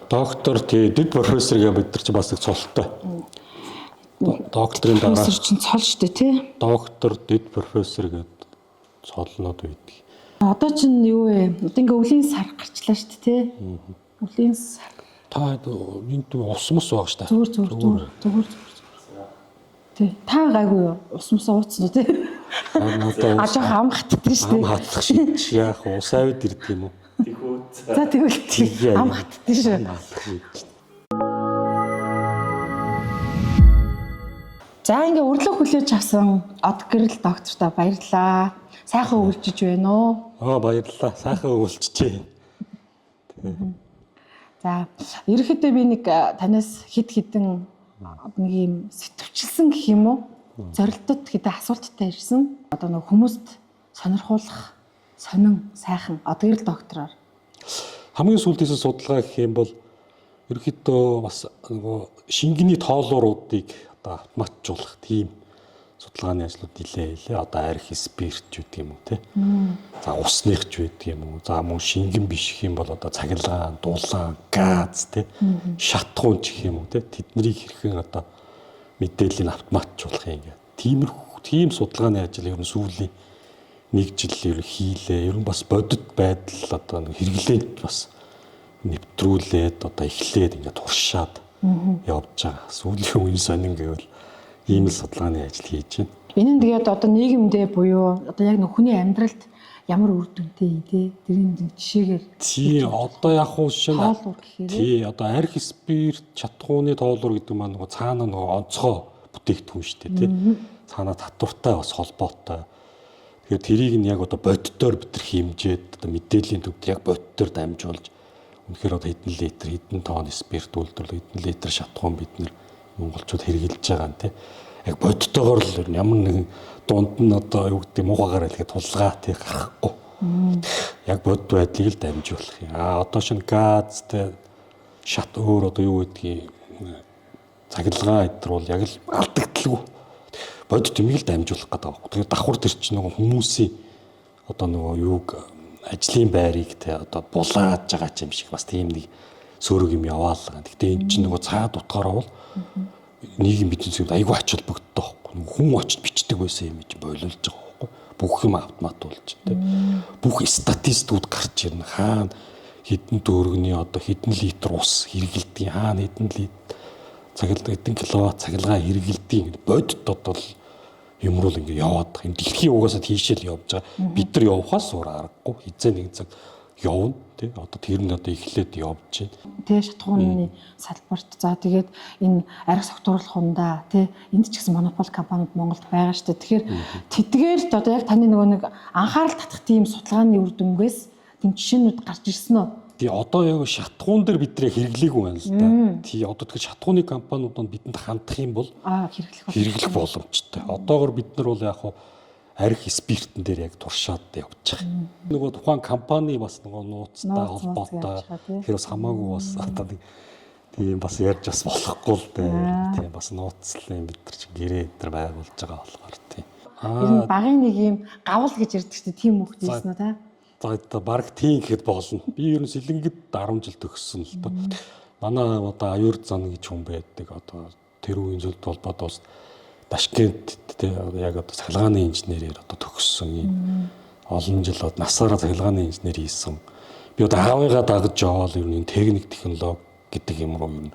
Доктор тий дэд профессоргээ бид нар ч бас их цолтой. Докторын дараа профессор чинь цол шүү дээ тий. Доктор дэд профессор гэдэг цолнууд байдаг. Одоо чинь юу вэ? Одоо ингээ өвлийн сар гарчлаа шүү дээ тий. Өвлийн сар. Та энд ус мус байгаа шүү дээ. Зүгээр. Тий. Та гайгүй юу? Ус мус ууцсан уу тий? Одоо ажиг ам хатдаг шүү дээ. ам хатлах шиг яах ус авид ирдэг юм уу? За тэгвэл ам хатдаг шүү. За ингээ урилга хүлээж авсан од гэрэл доктортой баярлалаа. Сайхан өвлжиж байна уу? Баярлалаа. Сайхан өвлжжээ. За ерөнхийдөө би нэг танаас хэд хэдэн нэг юм сэтвчилсэн гэх юм уу? Зорилтод хэдэн асуулттай ирсэн. Одоо нэг хүмүүст сонирхуулах сонин сайхан од гэрэл доктороор Хамгийн сүүлдээс судалгаа гэх юм бол ерөнхийдөө бас нөгөө шингэний тоолууруудыг одоо автоматжуулах тийм судалгааны ажлууд нэлээ. Одоо арх спирт гэдэг юм уу те. За усных ч байдаг юм уу. За мөн шингэн биш гэх юм бол одоо цахилгаан, дулаан, газ те. Шатхуун ч гэх юм уу те. Тэднийг хэрхэн одоо мэдээллийг автоматжуулах юм ингээд. Тийм судалгааны ажил ер нь сүүлийн 1 жил ер хийлээ. Ер нь бас бодит байдал одоо хэрэглээд бас нэвтрүүлээд одоо эхлээд ингээд туршаад явж байгаа. Сүүлийн үеийн сонин гэвэл ийм л судалгааны ажил хийж байна. Энэ нь тэгээд одоо нийгэмдээ буюу одоо яг нөхөний амьдралд ямар үр дүнтэй тий тэрийн жишээгээр тий одоо яг уу шинэ тоолуур гэхээр тий одоо арх спирт чатхууны тоолуур гэдэг маань нөгөө цаана нөгөө онцгой бүтээгдэхүүн шүү дээ тий цаана татвартай бас холбоотой. Тэгэхээр тэрийг нь яг одоо боддоор бид нар хэмжээд одоо мэдээллийн төвд яг боддоор дамжуулж үнэхээр одоо хэдэн литр хэдэн тонн спирт үйлдвэрлэх хэдэн литр шатхуун бид нар монголчууд хэрэгжилж байгаа нь тий яг бодтойгоор л ямар нэгэн дунд нь одоо юу гэдэг муугаагаар хэлгээд тулгаа тий гарахгүй яг бод байдлыг л дамжуулах юм. Одоо шинэ газ тий шат өөр одоо юу гэдгийг цахилгаан эдэр бол яг л алдагдaltaгүй бодит юмыг л дамжуулах гэдэг байна. Тэгэхээр давхар төр чинь нөгөө хүмүүсийн одоо нөгөө юуг ажлын байрыг тий одоо булааж байгаа юм шиг бас тийм нэг сөрөг юм яваалгаа. Гэхдээ эн чинь нөгөө цаад утгаараа бол нийгэм бидний зөвд айгүй ач холбогддог байхгүй. Хүн очиж бичдэг байсан юм чинь болиулж байгаа байхгүй. Бүх юм автомат болж тий. Бүх статистикууд гарч ирнэ. Хаана хэдэн дөрөвний одоо хэдэн литр ус хэрэгэлдэг, хаана хэдэн литр цахилгаан хэдэн киловатт цахилгаан хэрэгэлдэг бодит одоо юм руу ингэ яваад байгаа. Энэ дэлхийн угаасаа тийшэл явж байгаа. Бид нар явахаас өөр аргагүй. Хизээ нэг цаг явна тий. Одоо тэр нь одоо эхлээд явж байна. Тэ шатхууны салбарт за тэгээд энэ арх согтууруулах хундаа тий энд ч гэсэн монопол компаниуд Монголд байгаа шүү дээ. Тэгэхээр тэдгээр одоо яг таны нөгөө нэг анхаарал татах тийм судалгааны үр дүнгээс тийм жишээнүүд гарч ирсэн үү? Тий одоо яг шатхуун дээр бид нэ хэрэглээгүй байна л да. Тий одоо тэгэхээр шатхууны компаниудад бидэнд хандах юм бол хэрэглэх боломжтой. Одоогор бид нар бол яг арх спиртэн дээр яг туршаад явж байгаа. Нөгөө тухайн компани бас нөгөө нууцтай холбоотой тэр бас хамаагүй бас одоо тийм бас ярьж бас болохгүй л дээ. Тийм бас нууцлын бид нар чинь гэрээ дээр байгуулж байгаа болохоор тийм. Ер нь багын нэг юм гавл гэж ярьдаг шүү дээ. Тийм үгт хэлсэн үү та? За одоо баг тийм гэхэд болно. Би ер нь Сэлэнгэд 10 жил төгссөн л доо. Манай одоо аюур зан гэж хүн байдаг. Одоо тэр үеийн зөвлөлт холбоод бас Ташкент яг одоо цахилгааны инженерээр одоо төгссөн юм. Олон жил насаараа цахилгааны инженер хийсэн. Би одоо аавыгаа дагаж яваал ер нь техник технологи гэдэг юм руу ер нь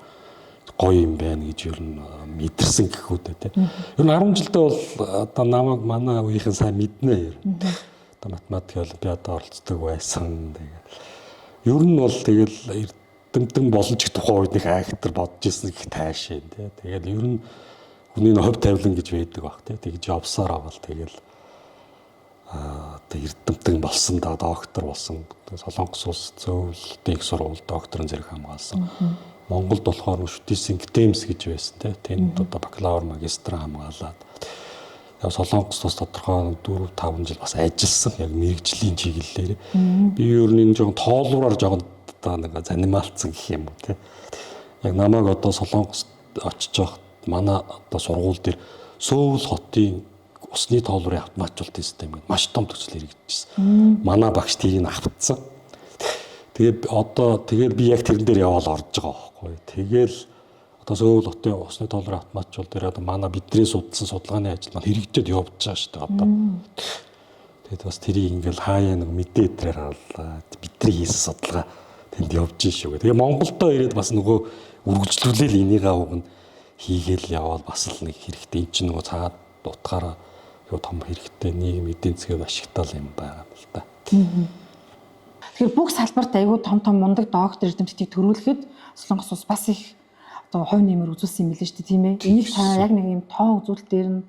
гоё юм байна гэж ер нь мэдэрсэн гэхүүдээ тийм. Ер нь 10 жилдээ бол одоо намайг манай үеийнхэн сайн мэднэ ер. Математик олимпиадад оролцдог байсан. Тэгээд ер нь бол тэгэл эрдэмтэн боломж их тухайн үед нэг актер бодож ирсэн их таашаа тий. Тэгээд ер нь хүний хөв тавилан гэж байдаг баг тий. Тэгж явсаар авал тэгэл одоо эрдэмтэн болсон да доктор болсон. Солонгос улс зөвлөлтийн сургууль докторын зэрэг хамгаалсан. Монголд болохоор шүтээсийн ГТЭМС гэж байсан тий. Тэнд одоо бакалавр магистр хамгаалаад Солонгос тус тодорхой 4-5 жил бас ажилласан яг мэрэгжлийн чиглэлээр. Би ер нь энэ жоохон тоолуураар жоохон одоо нэг занималцсан гэх юм уу те. Яг намайг одоо Солонгост очиж явахад манай одоо сургууль дээр Сөүл хотын усны тоолуурын автоматжуулалтын систем гэдэг маш том төсөл хэрэгжижсэн. Манай багш тэрийг авцсан. Тэгээд би яг тэрэн дээр яваал орж байгаа байхгүй. Тэгэл одоо Сөүл хотын усны толгойн автоматчууд дээр одоо манай бидний судалсан судалгааны ажил маань хэрэгжээд явж байгаа шүү дээ одоо. Тэгээд бас тэрийг ингээл хаяа нэг мэдээ дээр харууллаа. Бидний хийсэн судалгаа тэнд явж шүү. Тэгээ Монголдо ирээд бас нөгөө үргэлжлүүлээл энийгээ уг нь хийгээл яваал бас л нэг хэрэгтэй. Энд чинь нөгөө цаад утгаараа юу том хэрэгтэй нийгэм эдийн засгийг ашигтал юм байна л да. Тэгэхээр бүх салбарт айгүй том мундаг доктор эрдэмтдийг төрүүлэхэд Солонгос улс бас их одоо хувь нэмэр үзүүлсэн юм билээ шүү дээ тийм ээ. Энийг та яг нэг юм тоо үзүүлэлт дээр нь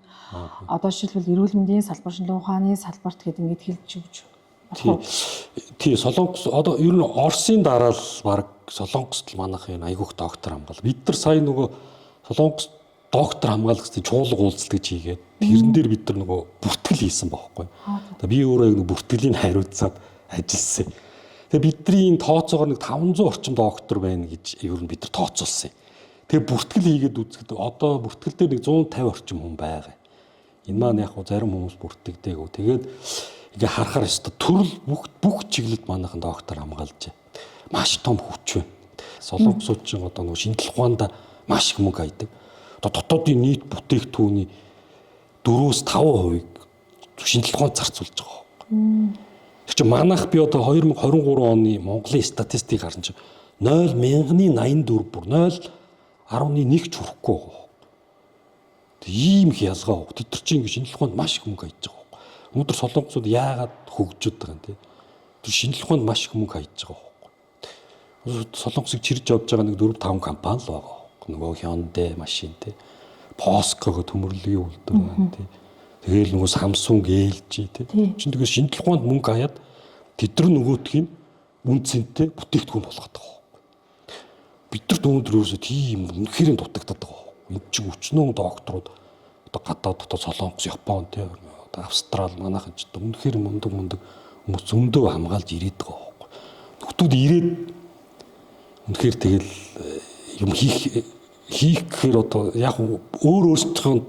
одоо жишээлбэл эрүүл мэндийн салбар, шинжилгээ ухааны салбарт гэдэг ингэж хэлж өгч болох уу? Тий, Солонгос одоо ер нь Оросын дараа л баг Солонгост л манайх энэ айгүйх доктор хамгаал. Бид нар сая нөгөө Солонгос доктор хамгаалагчдын чуулга уулзалт гэж хийгээд тэрэн дээр бид нар нөгөө бүртгэл хийсэн байхгүй. Би өөрөө нэг бүртгэлийн хариуцаад ажилласан. Тэгээ бидний энэ тооцоогоор нэг 500 орчим доктор байна гэж ер нь бид нар тооцоолсон юм. Тэгээ бүртгэл хийгээд үзэхэд одоо бүртгэл дээр нэг 150 орчим хүн байгаа. Энэ маань яг зарим хүмүүс бүртгэдэггүй. Тэгээд ингээ харахаар өстө төрөл бүх чиглэлд манайхан доктор хамгаалж байна. Маш том хүч байна. Солонгосууд ч одоо нөгөө шинжилгээ ухаанд маш их мөнгө хайдаг. Одоо дотоодын нийт бүтээгдэхүүний 4-5% шинжилгээ ухаанд зарцуулж байгаа. Тэр чинь манайх би одоо 2023 оны Монголын статистик харсан чинь 0.84 бүр 0.11 ч хүрэхгүй байгаа. Ийм их ялгаа. Тэд нар чинь ингэ шинжилгээ ухаанд маш их мөнгө хайж байгаа. Өнөөдөр Солонгосууд яагаад хөгжөд байгаа юм те? Тэр шинжилгээ ухаанд маш их мөнгө хайж байгаа. Солонгосыг чирж явж байгаа нэг 4-5 компани л байгаа. Нөгөө Hyundai машин те. Posco төмөрлөгийн үйлдвэр байна те. Тэгээл нөгөө Samsung, LG те. Чин тэгээд шинжилгээ ухаанд мөнгө хаяад тэд нар нөгөөтгийг үнцэнтэй бүтээгдэхүүн болгоод байгаа. Бид нар өнөөдөр ерөөсөө тийм үнэхээр дутагдаад байгаа. Энд чинь өчнөө докторууд одоо гадаад одоо Солонгос, Япон те одоо Австрали манайхан ч одоо үнэхээр мундаг хүмүүс зөндөө хамгаалж ирээд байгаа. Нөхдүүд ирээд үнэхээр тэгэл юм хийх гэхээр одоо яг өөрөөсөө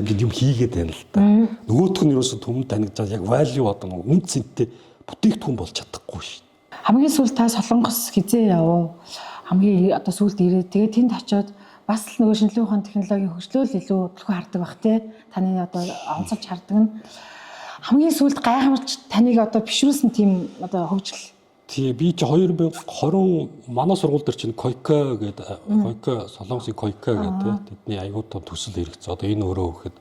ингэ юм хийгээд байна л да. Нөгөөх нь ерөөсөө түмэн танигдаад яг value одоо үн цэнтэй бүтээгдэхүүн болж чадахгүй шүү. Хамгийн сүүлд та Солонгос хизээ явав. Хамгийн одоо сүүлд ирээд тэгээд тэнд очиод бас л нөгөө шинжилгээ ухааны технологийн хөгжлөөл илүү төлхөө хардаг бах те. Таны одоо онцолж хардаг нь хамгийн сүүлд гайхамшигч таныг одоо бишрүүлсэн тийм одоо хөгжил. Тий, би чи 2020 манай сургууль дээр чинь Койка гэдэг Койка Солонгосын Койка гэдэг тэдний аягүй том төсөл хэрэгцээ. Одоо энэ өөрөө гэхэд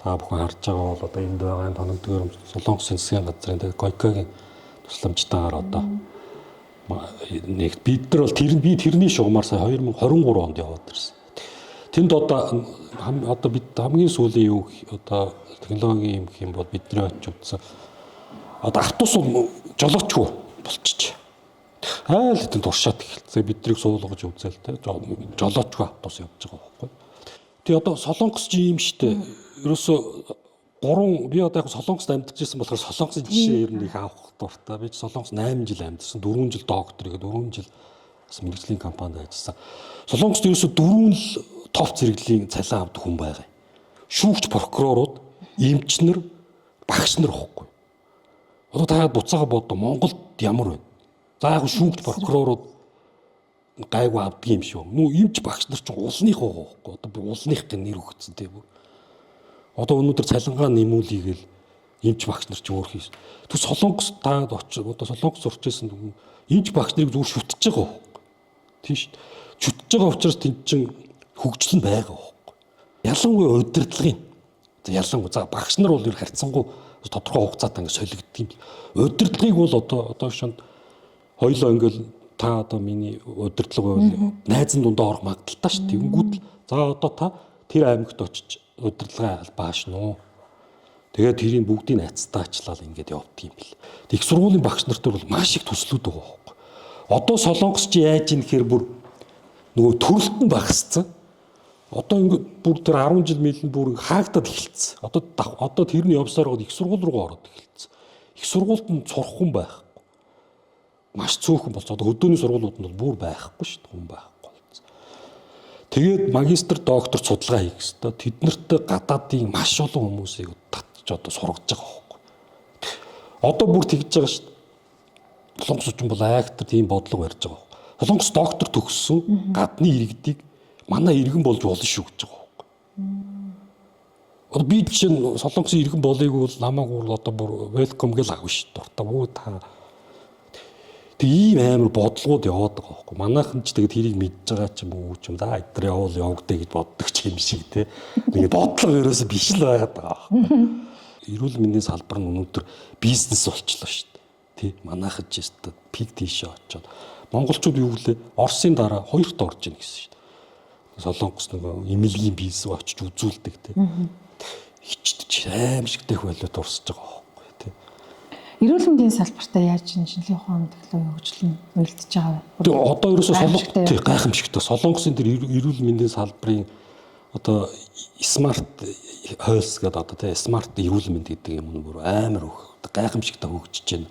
та бүхэн харж байгаа бол одоо энд байгаа тоногдгоор Солонгосын засгийн газрын тэгээд Койкагийн тусламжтайгаар одоо нэг бид нар бол тэрний шугамар сая 2023 онд яваад ирсэн. Тэнд одоо бид хамгийн сүүлийн юу одоо технологийн юм бол бидний очиж үзсэн. Одоо автобус жолоочгүй болчих. Айл хэдэн туршаад эхэлсэн. Биднийг суулгаж үзэл тэ жолоочгүй автобус явж байгаа байхгүй. Тэгээ одоо Солонгос ч юм штэ. Ерөөсө би одоо яг Солонгост амьдарч ирсэн болохоор Солонгосын жишээ ер нь их авах дуртай. Би Солонгос 8 жил амьдарсан. 4 жил доктор игээд 4 жил бас мэрэгжлийн компанид ажилласан. Солонгост ерөөсө 4 л топ зэрэглийн цалин авдаг хүн байгаа. Шүүгч прокурорууд, эмчнэр, багш нар واخгүй. Одоо та буцаага бодоо Монголд ямар вэ? За яг шүүгч прокурорууд гайгүй авдаг юм шүү. Нүү эмч багш нар ч улных байгаа واخгүй. Одоо би улных гэн нэр өгсөн тийм үү? Одоо өнөөдөр цалингаа нэмүүлийгээл эмч багш нар ч өөр хийс. Тэг Солонгос та очиж одоо Солонгос сурч ирсэн эмч багш нарыг зүгээр шүтж байгаа واخгүй. Тийш шүтж байгаа учраас тэнд чин хөгжил нь байгаа واخгүй. Ялангуяа удирдлагын. За багш нар бол ер харьцангуй тодорхой хугацаатай ингэ солигддог юм. Удирдлагыг бол одоо шинэ хоёлоо ингээл та одоо миний удирдлага бол найзан дундаа орох магадaltaй шүү. Тэнгүүд за одоо та тэр аймагт очиж удирдлагын албааш нуу. Тэгээд тэрийг бүгдийг найцтаачлал ингээд явдаг юм бэл. Их сургуулийн багш нартай бол маш их төслүүд байгаа байхгүй. Одоо Солонгос чи яаж ийм гэхээр бүр нөгөө төрөлт нь багассан. Одоо ингээд бүр тэр 10 жил мэлэн бүр хаагдаад эхэлсэн. Одоо тэрний явсаар гоод их сургууль руу ороод эхэлсэн. Их сургуульд нь сурах хүн байхгүй. Маш цөөхөн болц. Одоо хөдөөний сургуулиуд нь бол бүр байхгүй шүү дээ. Хүн байхгүй болсон. Тэгээд магистр, доктор судалгаа хийх ёстой. Тэднэрт гадаадын маш олон хүмүүсийг татж одоо сургаж байгаа байхгүй. Одоо бүр тэгж байгаа шүү дээ. Солонгос ч бол актер тийм бодлого барьж байгаа. Солонгос доктор төгссөн гадны иргэдийг манай иргэн болж болно шүү гэж байгаа байхгүй. Одоо би чинь солонгосын иргэн болыг бол намаагүй одоо бүр welcome гэж авна шүү дээ. Дуртай бүү та. Тэг ийм амар бодлогод яваад байгаа байхгүй. Манайхан ч тэгээд тэрийг мэдж байгаа ч юм уу ч юм да эдгээр явагдаа гэж боддог ч юм шиг те. Нэг бодлого ерөөсөө биш л байгаад байгаа байхгүй. Эрүүл мэндийн салбар нь өнөөдөр бизнес болчихлоо шүү дээ. Тий манайхан ч яста пик тийшээ очоод монголчууд юу гэлээ Оросын дараа хоёрт орж ийн гэсэн шүү дээ. Солонгос нөгөө эмнэлгийн бизнес очиж үзүүлдэг тий. Хичдэж аимшигтэй хөлөд урсж байгаа байхгүй тий. Эрүүл мэндийн салбартаа яаж шинжилгээ ухаан технологи хөгжил нь уялдж байгаа вэ? Тэгээ одоо ерөөсөө солонгос тий гайхамшигтай. Солонгосын тэр эрүүл мэндийн салбарын одоо смарт health гэдэг одоо тий смарт эрүүл мэнд гэдэг юм бүр амар гайхамшигтай хөгжиж байна.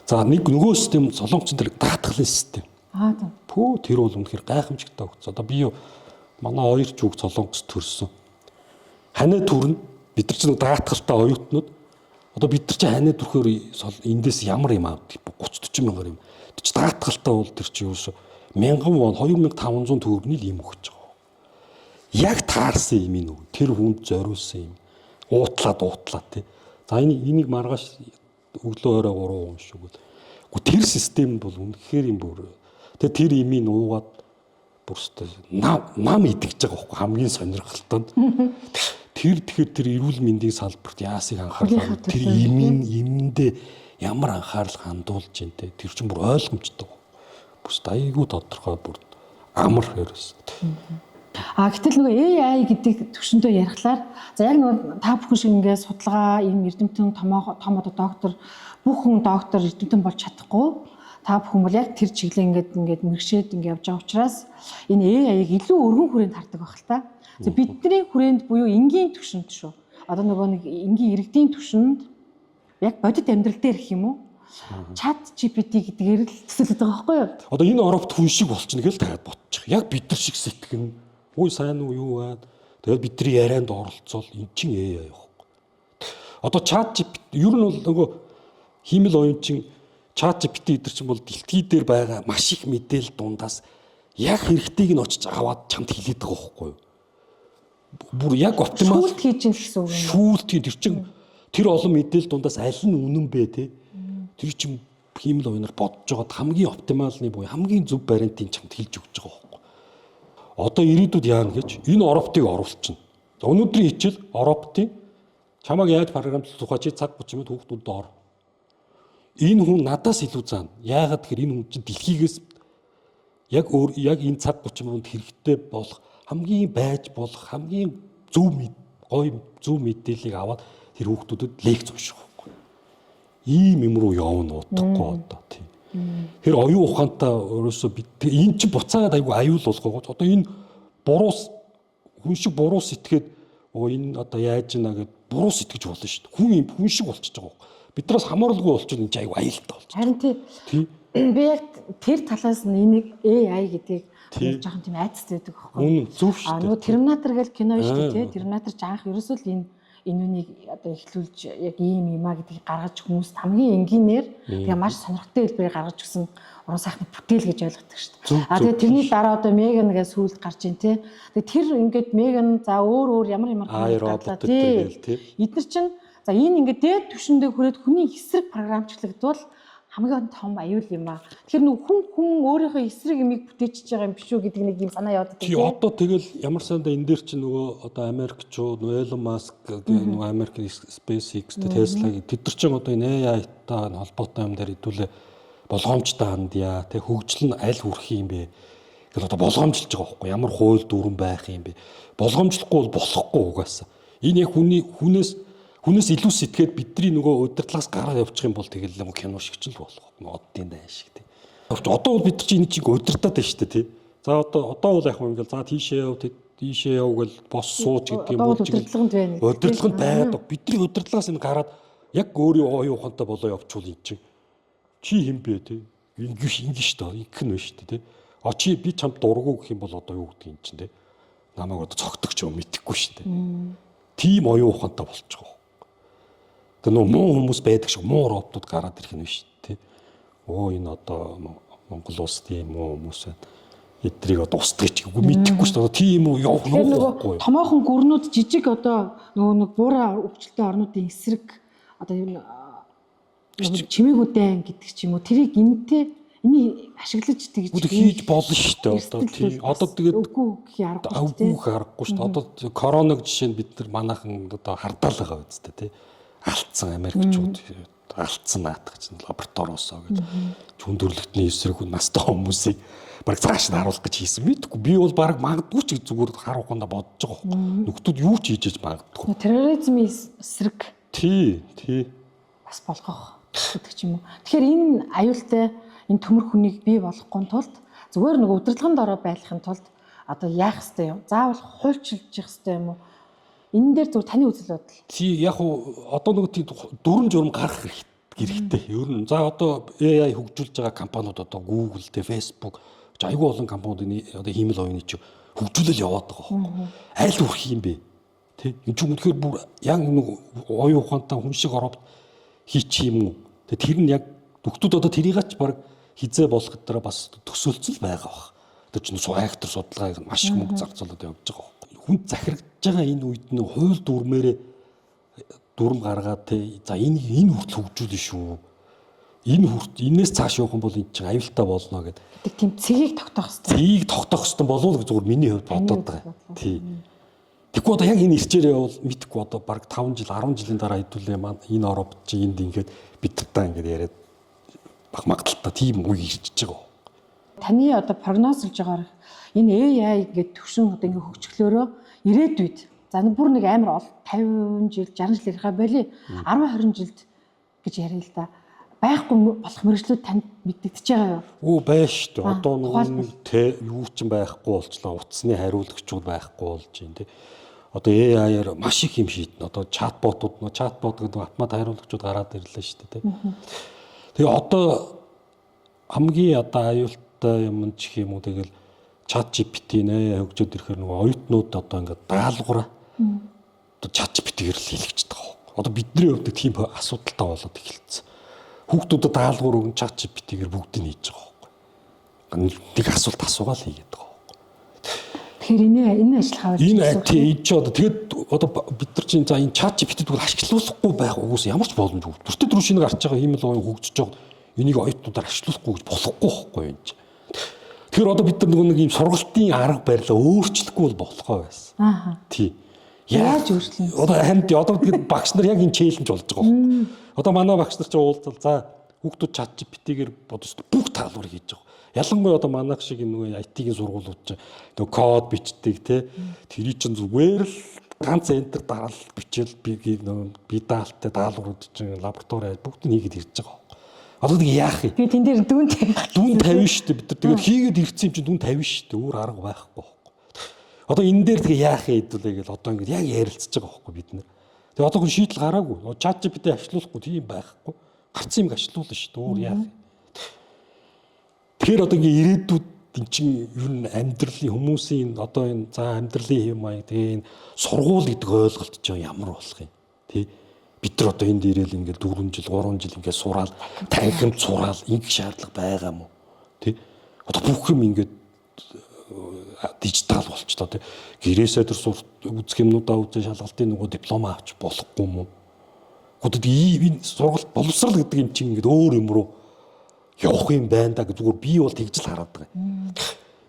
За нэг нөгөө систем солонгосын тэр даатгалын систем. Тийм. Пүү тэр бол үнэхээр гайхамшигтай хөгжсөн. Одоо би манай хоёр зүг солонгос төрсөн. Ханаа төрнө бид нар чинь даатгалтай оюутнууд одоо бид нар чинь ханаа төрөхөөр эндээс ямар юм авдаг 30-40 мянгаар юм. Тэр чинь даатгалтай бол тэр чинь юу 1000 вон 2500 төгрөгийн юм өгч байгаа. Яг таарсан юм ин үү. Тэр хүнд зориулсан юм. Уутлаад тий. За энийг маргааш өглөө орой 3 уншиг. Тэр систем бол үнэхээр юм бүр. Тэгээ тэр имийг нуугаад бүрстэй нам идэгж байгаа байхгүй хамгийн сонирхолтой нь. Тэгэхээр тэр эрүүл мэндийн салбарт яасыг анхаарлаа тэр имэндээ ямар анхаарал хандуулж байна те тэр чинь бүр ойлгомжтой. Бүрстэй айгүй тодорхой бүр амар хэрэгс. Гэтэл нөгөө AI гэдэг төвшөндөө ярихлаар за яг нөгөө та бүхэн шиг ингээд судалгаа ийм эрдэмтэн том одоо доктор бүх хүн доктор эрдэмтэн болж чадахгүй та бүхэн бол яг тэр чиглэлээ ингээд мэрэгшээд ингээд явж байгаа учраас энэ AI-г илүү өргөн хүрээнд хардаг байх л та. За бидний хүрээнд буюу энгийн төвшөнд шүү. Одоо нөгөө нэг энгийн иргэдийн төвшөнд яг бодит амьдрал дээр гэх юм уу? Чат GPT гэдгээр л төсөөлөд байгаа байхгүй юу? Одоо энэ Европт хүн шиг болчихно гэж таад бодчих. Яг бид нар шиг сэтгэн ой сайн уу юу вэ? Тэгээд бидний ярианд оролцоол эн чин AI явахгүй. Одоо чат GPT ер нь бол нөгөө хиймэл оюучин чат GPT эдэр чинь бол дэлхий дээр байгаа маш их мэдээлэл дундаас яг хэрэгтэйг нь очиж аваад чамд хэлээд байгаа байхгүй юу? Бүр яг оптимал шүүлт хийж ин гэсэн үг юм. Шүүлт тэр чин тэр олон мэдээлэл дундаас аль нь үнэн бэ те? Тэр чин хиймэл оюунаар бодож байгаад хамгийн оптималны буюу хамгийн зөв вариантыг чамд хэлж өгч байгаа байхгүй. Одоо ирээдүйд яана гэж энэ Европтыг оруулчихна. Өнөөдрийн хичээл Европтын чамайг яаж програмчлах тухай чи цаг 30 минут хүүхдүүдэд ор. Энэ хүн надаас илүү заана. Яагаад гэхээр энэ хүн чинь дэлхийгээс яг энэ цаг 30 минут хэрэгтэй болох хамгийн байж болох хамгийн зөв мэдээллийг аваад тэр хүүхдүүдэд лекц унших байхгүй. Ийм юм руу явна удахгүй одоо тийм. Тэр оюун ухаантай өөрөөсөө бид энэ чи буцаагаад айгүй аюул болгоо. Одоо энэ хүн шиг буруу сэтгээд энэ одоо яаж ийна гэд буруу сэтгэж болно шүү дээ. Хүн шиг болчихж байгаа. Биднээс хамааралгүй болчихно энэ айгүй аюултай болж. Харин тий. Би яг тэр талаас нь энийг AI гэдгийг жоохон тийм айцтай байдаг байхгүй. Үнэн зөв шүү дээ. Нөгөө Терминатор гэл кино шүү дээ тий. Терминатор жаах ерөөсөө л энэ үнийг одоо эхлүүлж яг ийм юмаа гэдгийг гаргаж хүмүүс хамгийн энгийнээр тэгээ маш сонирхолтой хэлбэрээр гаргаж өгсөн уран сайхны бүтээл гэж ойлгодог шүү дээ. Тэгээ тэрний дараа одоо Меган гэж сүүлд гарч ийн тий. Тэгээ тэр ингээд Меган за өөр ямар гарлаа тий. Эдгээр чинь за энэ ингээд дээд түвшиндээ хүрээд хүний эсрэг програмчлагдвал хамгийн том аюул юм аа. Тэгэхээр хүн өөрийнхөө эсрэг юмыг бүтээчихэж байгаа юм биш үү гэдэг нэг юм санаа яваад байна. Тий одоо тэгэл ямар сандаа энэ дээр чинь нөгөө одоо Америкчууд Elon Musk нөгөө American SpaceX Tesla тэд нар чинь одоо энэ AI-тай холбоотой юм дээр хэдүүлээ болгоомжтой хандъя. Тэг хөгжил нь аль хүрэх юм бэ? Тэгэл одоо болгоомжилж байгаа байхгүй ямар хууль дүрэн байх юм бэ? Болгоомжлохгүй бол болохгүй угаасаа. Энэ яг хүнээс илүү сэтгээд бидний нөгөө удирдлагаас гараад явчих юм бол тэгэл нэг кино шиг ч л болох. Оддын дай шиг тий. Одоо бол бид нар чинь энэ чиг удирдаад байна шүү дээ тий. За одоо бол яг юм ингээл за тийшээ яв гэл бос сууч гэдэг юм бол удирдлаганд байна. Удирдлаганд байгаад бидний удирдлагаас энэ гараад яг өөрийн оюун ухаантай болоо явуучвал эн чинь чи хэм бэ тий. Ингэж шүү дээ. Ингэх нь байна шүү дээ тий. Чи би чамд дургу гэх юм бол одоо юу гэдэг юм чинь тий. Намайг одоо цогтөгч юм мэдэхгүй шүү дээ. Тим оюун ухаантай болчихгоо. Нөгөө муу хүмүүс байдаг шиг муу роботууд гараад ирэх нь биш тий. энэ одоо Монгол улс тийм үү хүмүүс эдрийг одоо устгах ч үгүй мэдэхгүй шүү дээ. Тийм үү явах нөгөө томоохон гүрнүүд жижиг одоо нөгөө нэг буураа өвчлөлттэй орнуудын эсрэг одоо юу чимээгүүдэн гэдэг ч юм уу тэрийг энийг ашиглаж тэгж хийж болно шүү дээ. Одоо тийм одоо тэгээд үгүй харахгүй шүү дээ. Одоо коронавиг жишээ нь бид нар манайхан одоо хардаал байгаа үстэй тий. Алдсан Америкчууд алдсан наадах чинь лабораториосоо гэж хүндрэлтний эсрэг настай хүмүүсийг баг цааш нь харуулах гэж хийсэн. Мэдгүй би бол баг магадгүй ч зүгээр харуулхандаа бодож байгаа хөө. Нүхтүүд юу ч хийж магадгүй. Терроризмын эсрэг тий бас болгох гэдэг ч юм уу. Тэгэхээр энэ аюултай энэ төмөр хүнийг бий болгохгүй тулд зүгээр нөгөө удирдлагын дорой байхын тулд одоо яах ёстой юм? Заавал хуульчилж явах ёстой юм уу? Энэ дээр зүгээр таны үзэл бодол. Тий яг одоо нөгөө тийм дүрм журм гарах хэрэгтэй. Ер нь за одоо AI хөгжүүлж байгаа компаниуд одоо Google, Facebook айгүй олон компаниуд одоо хиймэл оюуны чи хөгжүүлэл яваад байгаа хөө. Айл хүрх юм бэ? Тэ энэ ч үнэхээр бүр яг нэг оюун ухаантай хүн шиг ороод хийчих юм уу? Тэ тэр нь яг нөхдүүд одоо тэрийг ч баг хизээ болгох дараа бас төсөөлцөл байгаа бах. Тэр чинь айхтар судалгааг маш их мөнгө зарцуулаад явж байгаа. Хүн захирагдж байгаа энэ үед нэг хууль дүрмээрээ дүрм гаргаад тэ за энэ хүртэл хөгжүүлнэ шүү. Энээс цааш явах юм бол энэ чинь аюултай болно гэдэг. Тийм цэгийг тогтоох хэрэгтэй. Цэгийг тогтоох хэрэгтэй болов уу зүгээр миний хувьд бодоод байгаа. Тий. Тэгэхгүй одоо яг энэ ирчээрээ бол мэдхгүй одоо баг 5 жил 10 жилийн дараа хэдүүлээ маань энэ Европ чи энд ингээд бидэртаа ингээд яриад баг магадaltaа тийм үе ирчихэж байгаа. Таны одоо прогнозлж байгаагаар энэ AI ингээд төвшин одоо ингээд хөгжихлөөрөө ирээдүйд за бүр нэг амар 50 жил 60 жил ярихаа боли 10 20 жилд гэж яриа л да. Байхгүй болох мэрэгчлүүд танд мэддэгдэж байгаа юу? Байна шүү дээ. Одоо нэг те юу ч байхгүй болчлоо. Утасны хариулагчуд байхгүй болж байна те. Одоо AI-аар маш их юм шийднэ. Одоо чатботууд гэдэг автомат хариулагчуд гараад ирлээ шүү дээ те. Тэгээ одоо хамгийн одоо аюултай юм чих юм уу тэгэл чат GPT нэ хөгжөөд ирэхээр нөгөө оюутнууд одоо ингээд даалгавраа одоо чат GPT-гээр л хийлгэж байгаа. Одоо бидний хувьд тийм асуудалтай болоод эхэлсэн. Хүүхдүүдэд даалгавар өгөн чат GPT-гээр бүгдийг хийж байгаа байхгүй. Нэг асуулт асуугаал хийгээд байгаа байхгүй. Тэгэхээр энэ ажил хавж хийж одоо тэгээд одоо бид нар чинь за энэ чат GPT-г ашиглуулахгүй байх угсаа ямар ч боломжгүй. Төртөд рүү шинэ гарч байгаа ийм л хөгжиж байгаа энийг оюутнуудаар ашиглуулахгүй гэж болохгүй байхгүй юм чи. Тэгэхээр одоо бид нар нэг ийм сургалтын арга барилаа өөрчлөхгүй бол болохгүй байсан. Тий. Яаж өөрчлөн? Одоо хамт одоо багш нар яг энэ челленж болж байгаа юм. Одоо манай багш нар ч уулзал за хүүхдүүд чат GPT-гээр бодож бүх таалбар хийж байгаа. Ялангуяа одоо манайх шиг энэ IT-ийн сургуулиуд чинь нөгөө код бичдэг те тэрий чинь зүгээр л ганц энтер дараал бичээл би даалтай даалгаврууд чинь лаборатори бүгд нь хийгээд ирж байгаа. Одоо тийм яах юм? Би тэн дээр дүүн тавина шүү дээ бид нар тэгээд хийгээд ирсэн юм чинь дүүн тавина шүү дээ өөр арга байхгүй. Одоо энэ дээр тэгээ яах юм хэдүүлээ гэж одоо ингэ яг ярилцж байгаа байхгүй бид нар. Тэгээ одоо хүн шийдэл гараагүй. Чат GPT ашиглуулахгүй тийм байхгүй. Гарцсан юм ашиглуулна шүү дээ өөр яах юм. Тэгэхээр одоо ингэ ирээдүйд эн чинь ер нь амьдралын хүмүүсийн одоо энэ за амьдралын хэв маяг тэгээ энэ сургууль гэдэг ойлголт чинь ямар болох юм тий бид нар одоо энд ирээл ингээд 4 жил 3 жил ингээд сураал танхимд сураал ингэх шаардлага байгаа мó тий одоо бүх юм ингээд дижитал болчлоо тий гэрээсээ тэр үзэх юмнуудаа үзээ шалгалтын нөгөө диплом авч болохгүй мó гүдэд энэ сургалт боловсрал гэдэг юм чинь ингээд өөр юм руу явах юм байна да гэж зүгээр би бол тэгж л хараад байгаа юм.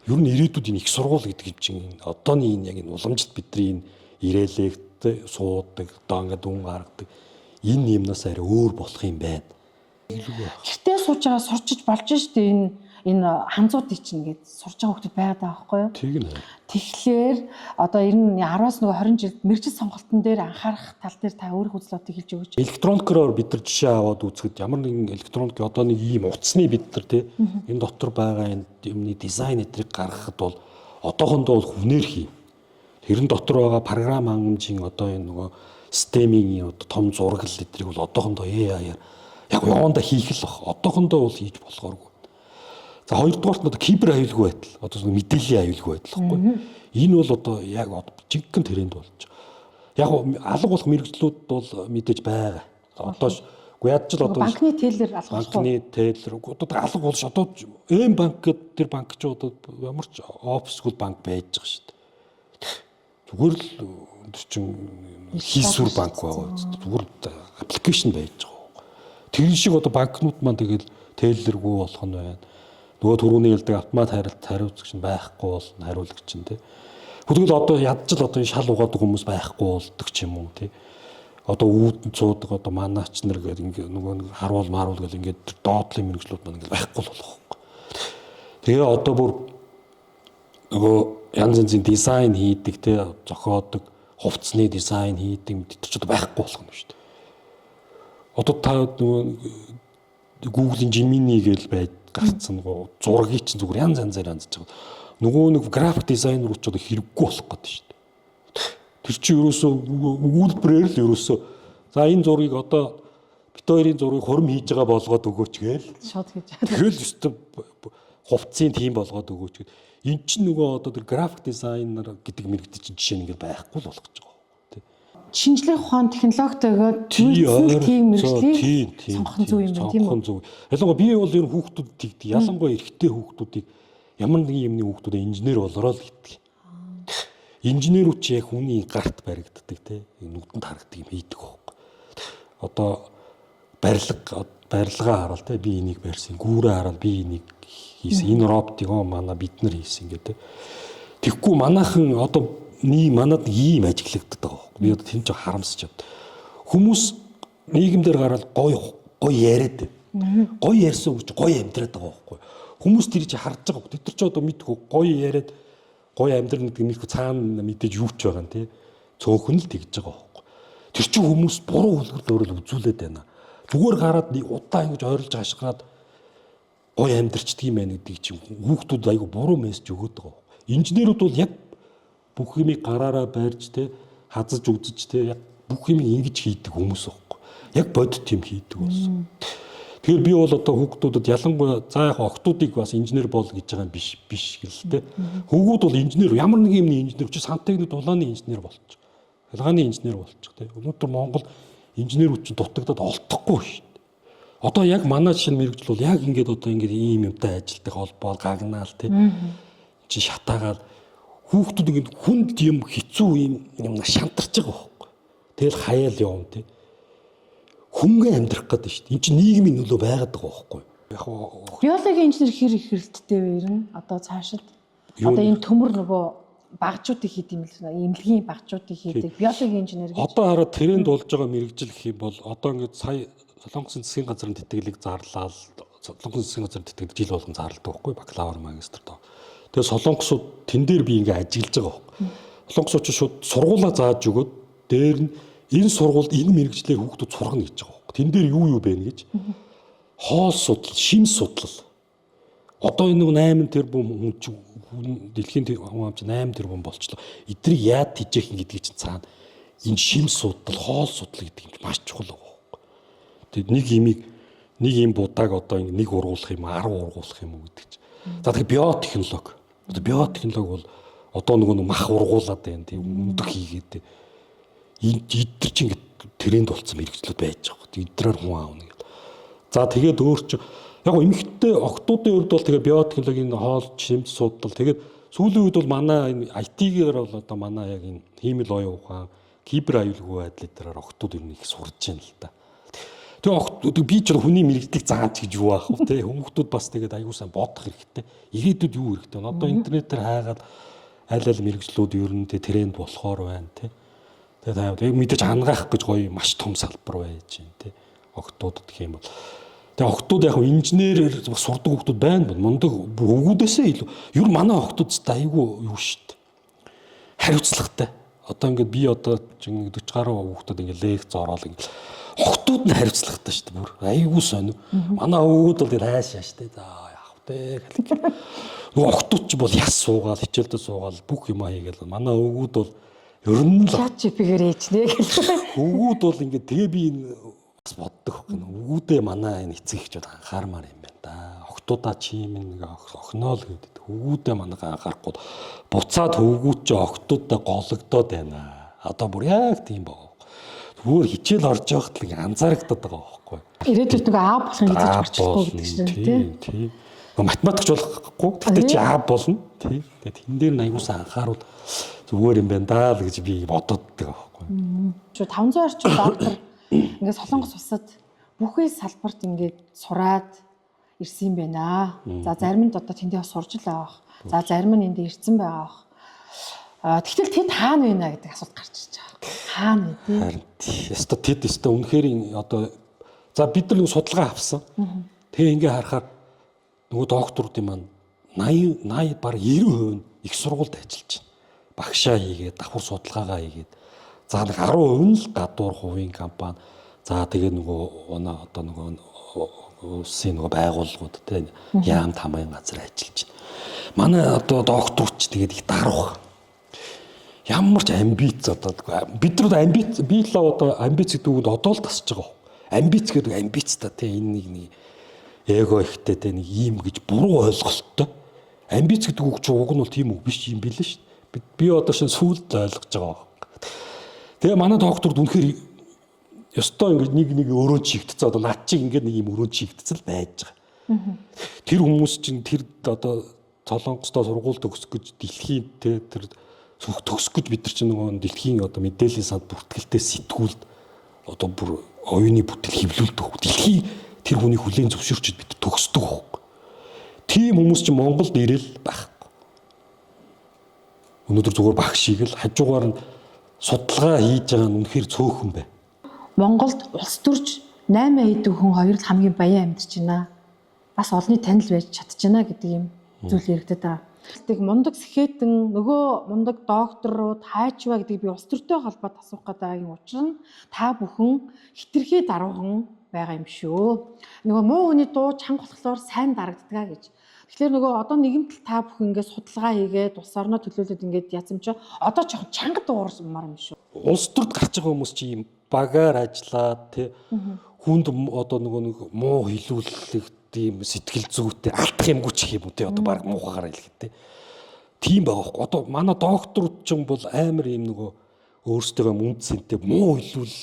Ер нь ирээдүйд энэ их сургууль гэдэг юм чинь одооны энэ яг энэ уламжлалт бидний энэ ирээлэгт суудаг, одоо ингээд дүн гаргадаг энэ юмнаас арай өөр болох юм байна. Гэртээ сууж байгаа сурчиж болж штэ энэ ханзуудыг чинь ингээд сурж байгаа хүмүүс байгаад байгаа байхгүй юу? Тэг нэ. Тэгэхээр одоо ер нь 10-аас нөгөө 20 жилд мэрэгжил сонголтын дээр анхаарах тал дээр та өөрийнхөө үзлүүдийг хэлж өгөөч. Электроникоор бид нар жишээ аваад үзэхэд ямар нэгэн электроник одоо нэг ийм утасны бид нар тий энэ дотор байгаа энэ юмны дизайн эдрийг гаргахад бол одоохондоо бол хүнээр хий. Тэрэн дотор байгаа програм хангамжийн одоо энэ нөгөө системийн одоо том зураг эдрийг бол одоохондоо AI-аар яг явандаа хийх л баг. Одоохондоо бол хийж болохооргүй. За хоёрдугаарт нь одоо кибер аюулгүй байдал, одоо мэдээллийн аюулгүй байдал гэхгүй. Энэ бол одоо яг жинхэнэ тренд болж. Яг алга болох мэрэгжлүүд бол мэдээж байгаа. Одоо Уу яаж ч л одоо банкны тейлэр алгах банкны тейлэр одоо алга болж одоо М банк гэдэг тэр банк ч одоо ямар ч офисгүй банк байж байгаа шүү дээ. Зүгээр л тэр чин хийсвэр банк байгаа. Зүгээр аппликейшн байж байгаа. Тэр шиг одоо банкнууд маань тэгэл тейлэргүй болох нь байна. Нөгөө түрүүний хэлдэг автомат хариуцагч нь байхгүй бол хариулагч нь тий. Тэгвэл одоо ядч л одоо шал угаадаг хүмүүс байхгүй болдог ч юм уу тий. Одоо үүдэн цуудаг одоо манаач нар гэдэг ингээ нөгөө нэг харуул маруул гэл ингээ доотлын мэрэгчлүүд маань ингээ байхгүй л болох. Тэгээ одоо бүр нөгөө янз янзын дизайн хийдэг тий зохиодог хувцсны дизайн хийдэг мэддэг ч одоо байхгүй болох юм шүү дээ. Одоо та нөгөө Google-ийн Gemini гэл байж гарцсан нөгөө зургийг чинь зүгээр янз янзаар янзж байгаа. Нөгөө нэг график дизайнер ч одоо хэрэггүй болох гэдэг шүү дээ. Тэр чинь ерөөсөө өгүүлбэрээр л ерөөсөө за энэ зургийг одоо бит хоёрын зургийг хурим хийж байгаа болгоод өгөөч гээл. Шууд хийж. Тэгэл өстө хувцсын тим болгоод өгөөч гэд. Энд чинь нөгөө одоо тэр график дизайнер гэдэг мэрэгтэй чинь жишээ нь ингээд байхгүй л болох гэж байгаа. Шинжлэх ухаан технологитойгоо төлөвлөсөн тийм мэрэгчлийг сонгох нь зөв юм байна тийм үү? Ялангуяа би бол ер нь хүүхдүүдэд тэгдэг. Ялангуяа эрэгтэй хүүхдүүдийг ямар нэгэн юмны хүүхдүүд инженер болороо л гэдэг. Инженерүүд ч яг хүний гарт баригддаг те. Нүдэнд харагддаг юм хийдэг байхгүй. Одоо барилгаа хараад те би энийг барьсан. Гүүрээ хараад би энийг хийсэн. Энэ роботыг манай бид нар хийсэн гэдэг. Тэгэхгүй манайхан одоо манад ийм ажиглагддаг байгаа. Би одоо тэнд ч харамсаж байна. Хүмүүс нийгэмдэр гараад гоё яриад. Гоё ярьсан үг чи гоё амьдраад байгаа байхгүй. Хүмүүс тэр чи харж байгаа. Тэд нар ч одоо мэдгүй гоё яриад гоё амьдрал гэдэг нь цаана мэдээж юу ч байгаа юм тий. Цөөхөн л тэгж байгаа байхгүй. Тэр чи хүмүүс буруу хөлгөлөөр үзүүлээд байна. Зүгээр гараад удаа ингэж ойрлож хашгираад гоё амьдрчдаг юм байна гэдгийг чи хүүхдүүд айгу буруу мессеж өгöd байгаа. Инженерүүд бол яг бүх юмыг гараараа барьж те хазаж үзэж те яг бүх юмыг ингэж хийдэг хүмүүс байхгүй. Яг бодит юм хийдэг болсон. Тэгэхээр би бол одоо хүүхдүүдэд ялангуяа за яг охтуудыг бас инженер бол гэж байгаа юм биш гэлтэй. Хүүгүүд бол инженер ямар нэг юмны инженер чи сантехник дулааны инженер болчих. Ялгааны инженер болчих те. Өнөөдөр Монгол инженерүүд чинь дутагдаад олдохгүй шүү дээ. Одоо яг манай шинэ мэрэгжил бол яг ингээд одоо ингээд ийм юмтай ажилтдаг холбоо гагнаал те. Чи шатаагаад хүүхдүүд ингэ хүнд юм хэцүү юм шантарч байгаа байхгүй. Тэгэл хаяал явна тий. Хөнгөн амьдрах гэдэг шүү дээ. Энд чинь нийгмийн нөлөө байгаад байгаа байхгүй. Яг биологийн инженер хэр их хэрэгтэй вэ ер нь? Одоо цаашид одоо энэ төмөр нөгөө багжуудыг хийх юм л эмнэлгийн багжуудыг хийдэг биологийн инженер гэж. Одоо хараад тренд болж байгаа мэрэгжил гэх юм бол одоо ингэ сая Солонгосын засгийн газрын тэтгэлийг зарлаад Солонгосын засгийн газрын тэтгэлийг жил болгон зарладаг байхгүй бакалавр магистр тоо. Тэгээ солонгосууд тэн дээр би ингээ ажиллаж байгаа байхгүй. Солонгосууд ч шууд сургуулаа зааж өгөөд дээр нь энэ сургуульд энэ мэрэгчлэр хүүхдүүд сургана гэж байгаа байхгүй. Тэн дээр юу бэ гэж. Хоол судлал, шим судлал. Одоо энэ 8 тэрбум хүн дэлхийн хүн амч 8 тэрбум болчлоо. Эдрийг яад тижээх гэдгийг чинь цаана энэ шим судлал, хоол судлал гэдэг юм маш чухал байгаа байхгүй. Тэгээд нэг юм будааг одоо нэг ургуулах юм, 10 ургуулах юм уу гэдэг чинь. За тэгэхээр биотехнологи. Одоо биотехнологи бол одоо нөгөө мах ургуулад байна тийм өндөг хийгээд. Эдгээр чинь ингээд тренд болсон мэрэгчлүүд байж байгаа. Эдрээр хүн аавна гэдэг. За тэгээд өөр чи яг эмэгтэй октоодын хувьд бол тэгээ биотехнологийн хоол шимт судлал тэгээд сүүлийн үед бол манай энэ IT-гээр бол одоо манай яг энэ хиймэл оюун ухаан, кибер аюулгүй байдлын дээр октод ер нь их сурж байна л да. Тэгээ би ч хүний мэрэгдлийг зааж гэж юу аах вэ те хүмүүстүүд бас тэгээд аюул сайн бодох хэрэгтэй. Ирээдүйд юу хэрэгтэй вэ? Одоо интернетээр хайгаад аль мэрэгчлүүд ер нь те тренд болохоор байна те. Тэгээд мэдээж хангаах гэж гоё маш том салбар байж байна те. Октод гэх юм бол. Тэгээ октод яг инженерээр сурдаг хүмүүс байна. Мундаг өвгүүдээсээ илүү. Ер нь манай октодд аюул юу шүү дээ. Хариуцлагатай. Одоо ингээд би одоо 40 гаруй хүүхдүүд ингээд лекц ороод ингээд октод нь хариуцлагатай шүү дээ. Бүр аюул сонир. Манай өвгүүд бол хайшаа шүү дээ. За яах вэ гэх. Нөгөө октод ч бол яс суугаал, хичээлдээ суугаал бүх юм хийгээл. Манай өвгүүд бол ер нь л чипгээр ээжнэ гэх. өвгүүд бол ингээд тэгээ би бас боддог хөх. Өвгүүдээ манай энэ эцэг эхчүүд анхаармаар юм байна да. Октодоо чим нэг охиноо л гэдэг. Өвгүүдээ манайгаа анхаарахгүй буцаад өвгүүд ч октодоо гологдоод байна. Одоо бүр яг тийм баг. зүгээр хичээл орж явахад л ингээ анзаарагдаад байгаа байхгүй. Ирээдүйд нөгөө аав болохын хизэж орчихгүй гэдэг чинь тийм. Математикч болохгүй. Тэгтээ чи аав болно. Тийм. Тэгээд тэн дээр аягуулсан анхааруул зүгээр юм байна даа л гэж би бодоод байгаа байхгүй. Шүү 500 орчим доктор ингээд Солонгос улсад бүхэл салбарт ингээд сураад ирсэн юм байна. За зарим нь одоо тэндээ бас сурж л байгаа. За зарим нь энд ирсэн байгаа. Тэгтэл тэд хаана байна гэдэг асуулт гарч ирж байгаа. Хаана вэ? Харин яста тэд яста үнэхээр одоо за бид нар нэг судалгаа авсан. Тэгээ ингээ харахаар нөгөө докторуудын маань 80 баг 90% нь их сургуульд ажиллаж байна. Багшаа хийгээд давхар судалгаагаа хийгээд за нэг 10% нь л гадуур хувийн компани за тэгээ нөгөө одоо нөгөө улсын нөгөө байгууллагууд те яам тамайн газар ажиллаж байна. Манай одоо докторч тэгээд их даруух. Ямар ч амбиц одоо бид нар амбиц би л одоо амбиц гэдэг үг одоо л тасж байгаа. Амбиц гэдэг амбиц та те энэ нэг эго ихтэй те нэг ийм гэж буруу ойлголттой. Амбиц гэдэг үг ч уг нь бол тийм үг биш юм билээ шүү дээ. Би одоо шинэ сүүлд ойлгож байгаа. Тэгээ манай докторд үнэхээр ёстой ингэж нэг өрөөнд чигтцээ одоо над чиг ингэж нэг юм өрөөнд чигтцэл байж байгаа. Тэр хүмүүс чинь тэр одоо Солонгостой сургууль төгсөх гэж дэлхийн те тэр төгсөх гэж бид нар чинь нөгөө дэлхийн одоо мэдээллийн санд бүртгэлтэй сэтгүүлд одоо бүр оюуны бүтээл хэвлүүлдэг хөөх. Дэлхийн тэр хүний хүлээн зөвшөөрчөд бид төгсдөг хөөх. Тийм хүмүүс чинь Монголд ирэл байхгүй. Өнөөдөр зүгээр багшийг л хажуугаар нь судалгаа хийж байгаа нь үнэхээр цөөхөн бай. Монголд улс төрж 8 хэдэн хүн хоёр л хамгийн баян амьдарч байна. Бас олонний танил байж чадчихна гэдэг юм зүйл яригдаад байгаа. Тэг мундаг сэхэтэн нөгөө мундаг докторууд хайчва гэдгийг би улс төртэй холбоод асуух гэдэг учир нь та бүхэн хитрхи даруухан байгаа юм шүү. Нөгөө муу хүний дуу чанга болохоор сайн дарагддаг гэж. Тэгэхээр нөгөө одоо нэгэнтэл та бүхэн ингээд судалгаа хийгээд улс орноо төлөөлөд ингээд яцсан чи одоо ч чанга дуурмаар юм шүү. Улс төрд гарч байгаа хүмүүс чи юм багаар ажиллаад тий хүнд одоо нөгөө нэг муу хилүүлэх тийм сэтгэл зүйтэй алдах юмгүй ч юм уу тий одоо баг муухагаар хэлэхэд тий тийм байгаа хөө. Одоо манай докторууд ч юм бол амар юм нөгөө өөрсдөө үнцэнтэй муу хилүүл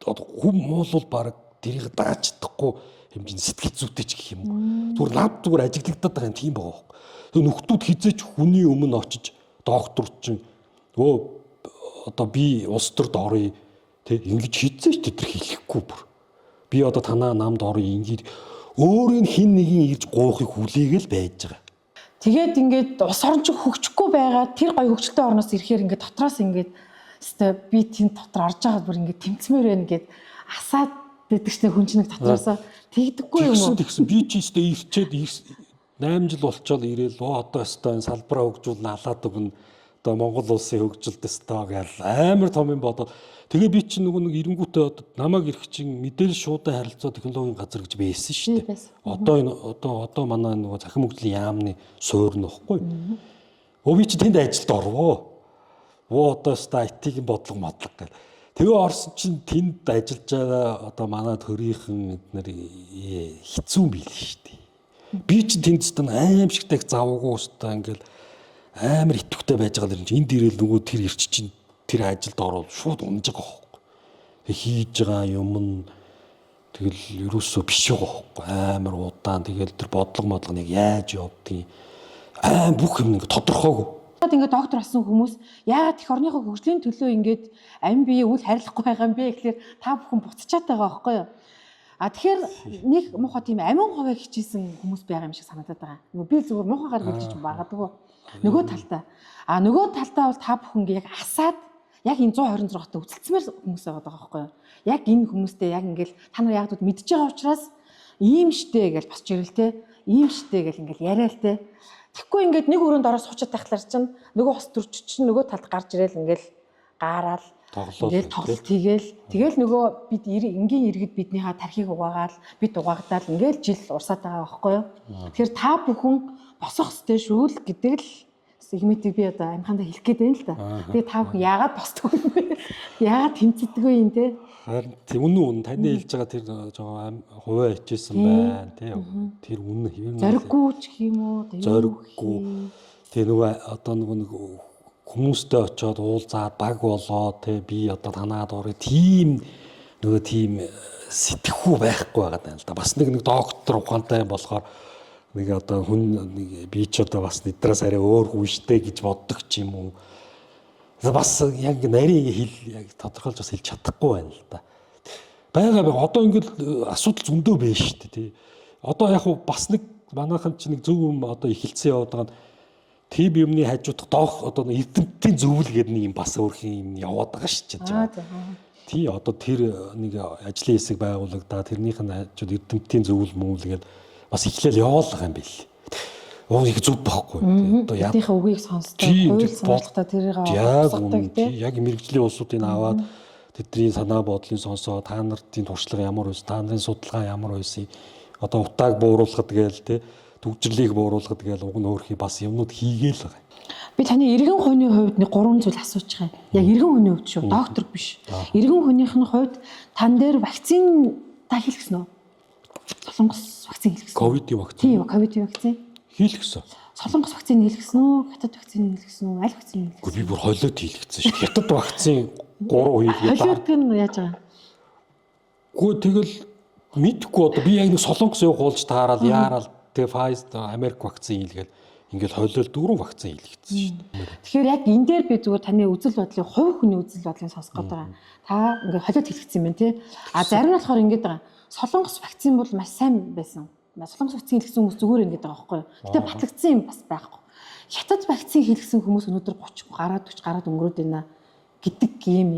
одоо хүм муулвал баг тэрийг дааж чадахгүй хэмжээний сэтгэл зүйтэй ч гэх юм уу. Зүгээр над зүгээр ажиглагдаад байгаа юм тийм байгаа хөө. Тэгээ нөхдүүд хизээч хүний өмнө очиж доктор чинь өө одоо би улс төрд оръё тий ингэж хизээч тэдэр хэлэхгүй бүр. Би одоо танаа намд оръё ингэж өөрийн хин нэгin ирж гоохыг хүлээгээл байж байгаа. Тэгээд ингээд ус орон ч хөгжихгүй байгаа тэр гоё хөгжилтэй орноос ирэхээр ингээд дотроос ингээд өстой би тэнд дотор орж байгаа бүр ингээд тэмцмээр байна гэд асаад байдаг ч хүн чинь нэг дотроосоо тэгдэггүй юм уу? Тэгсэн би ч өстой ирчээд 8 жил болчоод ирээл одоо өстой энэ салбараа хөгжүүлнэ алаад өгнө. Одоо Монгол улсын хөгжилд өстой гэл амар том юм бодоод тэгээ би чинь нөгөө нэг эренгүүтээ одоо намайг ирэх чинь мэдээлэл шуудан харилцаа технологийн газар гэж байсан шүү дээ. Одоо энэ одоо манай нөгөө захин мөгжлийн яамны суур нөхгүй. Би чи тэнд ажилд орвоо. Одоо өстой IT-ийн бодлого модлого гэл. Тэгээ орсон чинь тэнд ажиллаж байгаа одоо манай төрийнхэн эднэр хэцүү билээ шүү дээ. Би чи тэнд өстой аимшигтай завгүй өстой ингээл амар итгэвтэй байж байгаа юм чинь энд ирээл нөгөө тэр ирч чинь тэр ажилд ороод шууд унж байгаа хөөхгүй. Тэг хийж байгаа юм нь тэгэл ерөөсөө биш байгаа хөөхгүй. Амар удаан тэгэл тэр бодлого модлого нэг яаж явдгийг бүх юм нэг тодорхойгүй. Ингээд доктор болсон хүмүүс яагаад их орныхоо хөгжлийн төлөө ингээд амин бие үл харилцахгүй байгаа юм бэ гэхэлэр та бүхэн буцчихад байгаа байхгүй юу? Тэгэхээр нэг муухай тийм амин хувийг хичээсэн хүмүүс байгаа юм шиг санагдаад байгаа. Нөгөө би зүгээр муухайгаар хэлж магадгүй. Нөгөө талдаа. Нөгөө талдаа бол та бүхэн яг асаад яг энэ 126-т үзэлцмээр хүмүүс байгаа байхгүй юу? Яг энэ хүмүүстэй яг ингээл та нар яг мэдж байгаа учраас ийм штэ гэж босч ирэл те. Ийм штэ гэл ингээл яриа л те. Тэгэхгүй ингээд нэг өрөөнд ороо суучаад тахлаар чинь нөгөө хос төрч чинь нөгөө талд гарч ирээл ингээл гаараал ингээл тоглолт хийгээл нөгөө бид энгийн иргэд биднийхээ тархийг угаагаал бид угаагдаал ингээл жил урсаад байгаа байхгүй юу. Тэгэхээр та бүхэн босох ёстой шүү л гэдэг л сегментийг би одоо амхандаа хэлэх гээд байна л да. Тэгээ та бүхэн яагаад босдог юм бэ? Яагаад тэмцэдэггүй юм те? Харин тийм үнэн таны хэлж байгаа тэр жоо хуваа хичээсэн байна тий. Тэр үнэн хэвэн зориггүй ч юм уу? Зориггүй. Тэгээ нөгөө одоо нөгөө нэг хүмүүстэй очиод уулзаад баг болоо те би одоо танаад орё тийм нөгөө тийм сэтгэхүй байхгүй байгаа даа л да. Бас нэг доктор ухаантай болохоор нэг одоо хүн би ч одоо бас эднээс арай өөр хүн штэ гэж боддог ч юм уу. Бас яг нарийн хэл яг тодорхойлж бас хэлж чадахгүй байна л да. Бага одоо ингээд асуудал зөндөө байна штэ тий. Одоо яг бас нэг манайхан ч нэг зөв юм одоо эхэлсэн яваад байгаа нь ТБ юмны хажуудах доох одоо эрдэмтдийн зөвлөл гэдэг нэг юм бас өөрх юм яваад байгаа шүү дээ. Тий одоо тэр нэг ажлын хэсэг байгуулагдаа тэрнийх нь хажууд эрдэмтдийн зөвлөл мөвлгээд бас эхлээл яваал байгаа юм бэл. Оо их зүг байхгүй. Одоо яадынхаа үгийг сонсдог, хууль сонголтоо тэрийг авдаг тий. Яг мэрэгжлийн улсуудыг аваад тэдний санаа бодлыг сонсоо та нарын туршлага ямар байсан, та нарын судалгаа ямар байсан. Одоо утааг бууруулахад гээл тий төгжрлийг бууруулахад гээл уг нь өөрхий бас юмнууд хийгээл байгаа. Би таны иргэн хүний хувьд нэг 3 зүйл асууж байгаа. Яг иргэн хүний хувьд шүү, доктор биш. Иргэн хүнийх нь хувьд тан дээр вакцин та хийлгэсэн үү? Солонгос вакцин хийлгэсэн. Ковидын вакцин. Тийм, ковидын вакцин. Хийлгэсэн. Солонгос вакцин хийлгэсэн үү? Хятад вакцин хийлгэсэн үү? Аль вакцин хийлгэсэн? Гэхдээ би бүр хойлоод хийлгэсэн шүү. Хятад вакцин 3 хийлгээд. Холиорд нь яаж байгаа? Гүү тэгэл мэдхгүй одоо би яг нэг солонгос явах уулж таарал яарал тэгээ Pfizer Америк вакцин хийлгээл ингээл хойлол 4 вакцин хийлгэсэн шүү дээ. Тэгэхээр яг энэ дээр би зүгээр таны үзэл бодлыг хувь хүний үзэл бодлыг сонсох гээд байгаа. Та ингээд холиод хэлгэсэн юм байна тий. А зарим нь болохоор ингээд байгаа. Солонгос вакцин бол маш сайн байсан. Солонгос вакцин хийлгэсэн хүмүүс зүгээр ингээд байгаа байхгүй юу. Гэтэ батлагдсан юм бас байхгүй. Хятад вакцин хийлгэсэн хүмүүс өнөөдөр 30 гараад 40 гараад өнгөрөөд байна гэдэг юм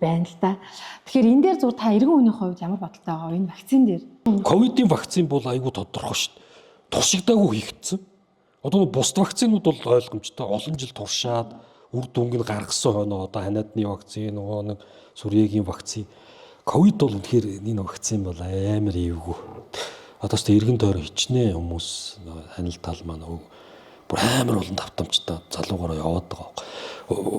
байна л да. Тэгэхээр энэ дээр зүгээр та иргэн хүний хувьд ямар бодолтой байгаа энэ вакцин дээр? Ковидын вакцин бол айгүй тодорхой шүү дээ. Туршигдаагүй хийгдсэн. Одоо бус вакцинууд бол ойлгомжтой олон жил туршаад үр дүнг нь гаргасан хойно одоо ханиадны вакцин нөгөө нэг сүрьегийн вакцин. Ковид бол үнэхээр энэ вакцин бол амар эвгүй. Одоо ч иргэн тойрон хичнээн хүмүүс ханил тал маань бүр амар болон давтамжтай залуугаараа яваад байгаа.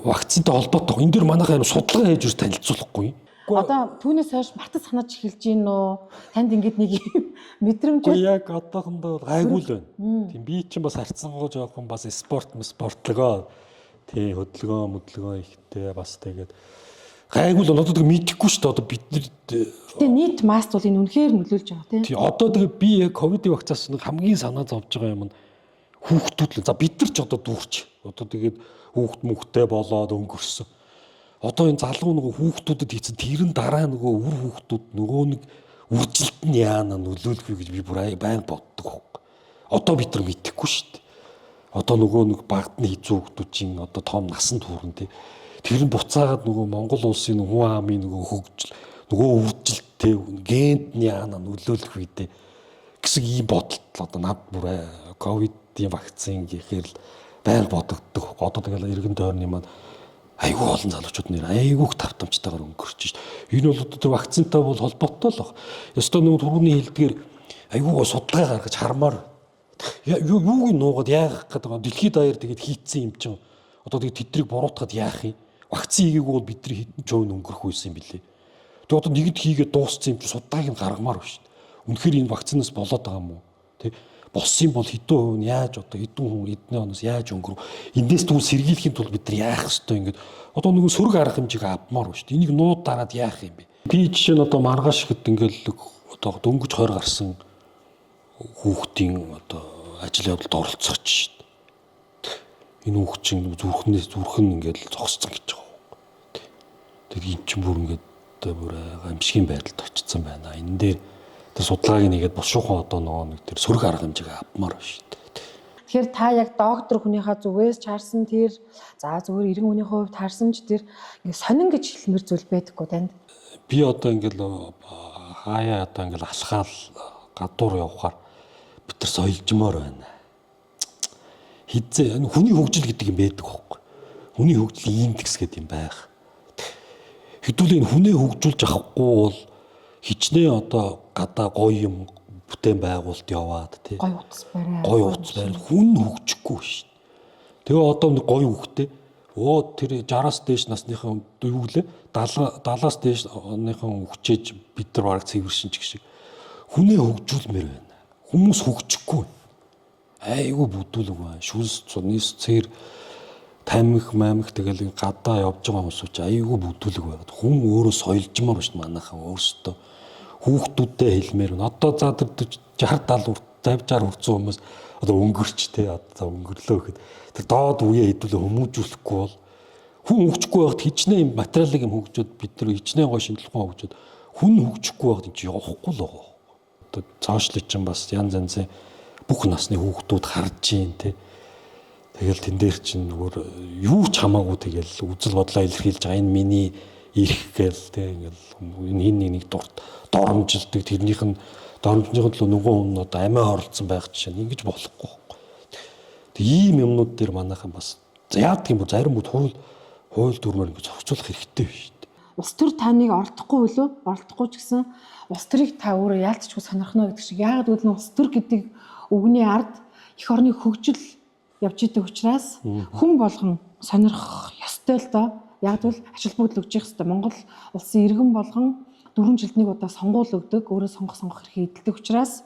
Вакцинтай холбоотой энэ дэр манайхаа судалгаа хийж үз танилцуулахгүй. Одоо түүнээс хойш мартаж санаж эхэлж гин үү? Танд ингэж нэг юм мэдрэмж яг одоохондоо гайгүй л байна. Тийм би чинь бас харьцангуй жоохон бас спортлогоо тий хөдөлгөөн ихтэй бас тэгээд гайгүй л одоо мэдэхгүй шүү дээ. Одоо бид нар тэгээ нийт маст бол энэ үнэхээр нөлөөлж байгаа тий. Одоо тэгээд би яг ковидын вакцинаас хамгийн санаа зовж байгаа юм нь хүүхдүүд л. За бид нар ч одоо дүүрч. Одоо тэгээд хүүхдтэй болоод өнгөрсөн. Одоо энэ залуу нөгөө хүүхдүүдэд хийсэн тэрэн дараа нөгөө үр хүүхдүүд нөгөө нэг үржилт нь яана нөлөөлөх вэ гэж би бүр байн боддог байхгүй. Одоо бид нар мэдэхгүй шүү дээ. Одоо нөгөө нэг багтны хизүү хүүхдүүд чинь одоо том насанд хүрэн тий. Тэр нь буцаагаад нөгөө Монгол улсын хүн амын нөгөө хөгжил нөгөө үржилттэй генд нь яана нөлөөлөх вэ гэсэн ийм бодолт одоо над бүр ковидын вакцин гэхээр л байн бодогддог. Одоо тэгэл иргэн тойрны маань айгүй олон залуучууд нэр айгүйх тавтамжтайгаар өнгөрч шít. Энэ бол одоо вакцинтай бол холбоотой л баг. Ёстой нэг түрүүний хэлдгээр айгүй судалгаа гаргаж хармаар юуг нуугаад яах гэдэг дэлхийд даяар тэгээд хийцэн юм чинь одоо тэгээд тэдрийг буруутгаад яах юм? Вакцин хийгээгүй бол бидний хэдэн ч өвн өнгөрөх байсан юм билээ. Тэгээд одоо нэгд хийгээд дууссан юм чинь судалгааг нь гаргамаар байна шít. Үнэхээр энэ вакцинаас болоод байгаа юм уу? Тэ болсон бол хэдэн хувь нь яаж одоо хэдэн хүн эдний оноос яаж өнгөрөв? Эндээс түл сэргийлэхийн тулд бид нар яах ёстой ингээд одоо нэг сөрөг арга хэмжээг авмаар байна шүү дээ. Энийг нууд дараад яах юм бэ? Би жишээ нь одоо маргааш хэд ингээл одоо дөнгөж 20 гарсан хүүхдийн одоо ажил явдалд оролцооч шүү дээ. Энэ хүүхд чинь зүрх нь ингээл зогсцсон гэж байгаа. Тэр эн чинь бүр ингээд бүр гамшигын байдалд очсон байна. Энэ дээр тэр судалгааг нэгээд бушуухан одоо нөгөө нэг тэр сөрөг арга хэмжээг авмаар байна шүү дээ. Тэгэхээр та яг доктор хүнийхээ зүгээс чаарсан тэр за зүгээр иргэн хүний хувьд харсан ч тэр ингэ сонин гэж хэлмэр зүйл байдаггүй танд. Би одоо ингээл хаяа одоо ингээл алхаал гадуур явхаар бид нар соёлжмоор байна. Хизээ хүний хөгжил гэдэг юм байдаг байхгүй. Хүний хөгжлийн индекс гэдэг юм байх. Хэдүүлээ энэ хүнээ хөгжүүлж авахгүй бол хичнээн одоо гадаа гоё юм бүтээн байгуулалт яваад тий. Гоё утас барай. Гоё утас барай. Хүн хөгжихгүй шүү дээ. Тэгээ одоо нэг гоё хөхтэй. Тэр 60-аас дээш насныхаа юу гэлээ 70-аас дээш оныхон хүчээж бид нар бараг цэвэршин ч гэх шиг хүнээ хөгжүүлмээр байна. Хүмүүс хөгжихгүй. Айгүй бүдүүлэг байна. Шүлс цунис цэр тамхи мамх тэгэл гадаа явж байгаа хүмүүс ч айгүй бүдүүлэг байгаад хүн өөрөө соёлжмаар ба шүү дээ манайхаа өөрсдөө хүүхдүүдтэй хэлмээр нь одоо за 60 70 50 60 хүрсэн хүмүүс одоо өнгөрч те одоо өнгөрлөө гэхэд тэр доод үеэ хэдүүлээ хүмүүжүүлэхгүй бол хүн хөгжихгүй байхад хичнээн материалын юм хөгжөөд бид нар хичнээн гой шинжилгээ хөгжөөд хүн хөгжихгүй байхад энэ явахгүй л байгаа. Одоо цаашлыг чинь бас янз янзын бүх насны хүүхдүүд харж ийн те. Тэгэл тэн дээр чинь нөгөө юу ч хамаагүй тэгэл үзэл бодлоо илэрхийлж байгаа энэ миний ирэх гээл те ингээл энэ нэг доромжилдаг тэрнийх нь доромжныхын төлөө нөгөө хүн одоо амиа оролцсон байх жишээ нь ингэж болохгүй. Тэг ийм юмнууд дээр манайхан бас яадаг юм бол зарим бүд хууль дүрмээр ингэж зохицуулах хэрэгтэй биш үү? Улс төр таныг оролдохгүй үлээ оролдохгүй ч гэсэн улс төрийг та өөрөө яалтчгүй сонирхно гэдэг шиг яагаад гэвэл улс төр гэдэг үгний ард эх орны хөгжил явж идэг учраас хүн болгон сонирхох ёстой л доо. Яг бол ач холбогдол өгч явах хэрэгтэй. Монгол улсын иргэн болгон 4 жилд нэг удаа сонгуул өгдөг, өөрөө сонгох эрхийг эдэлдэг учраас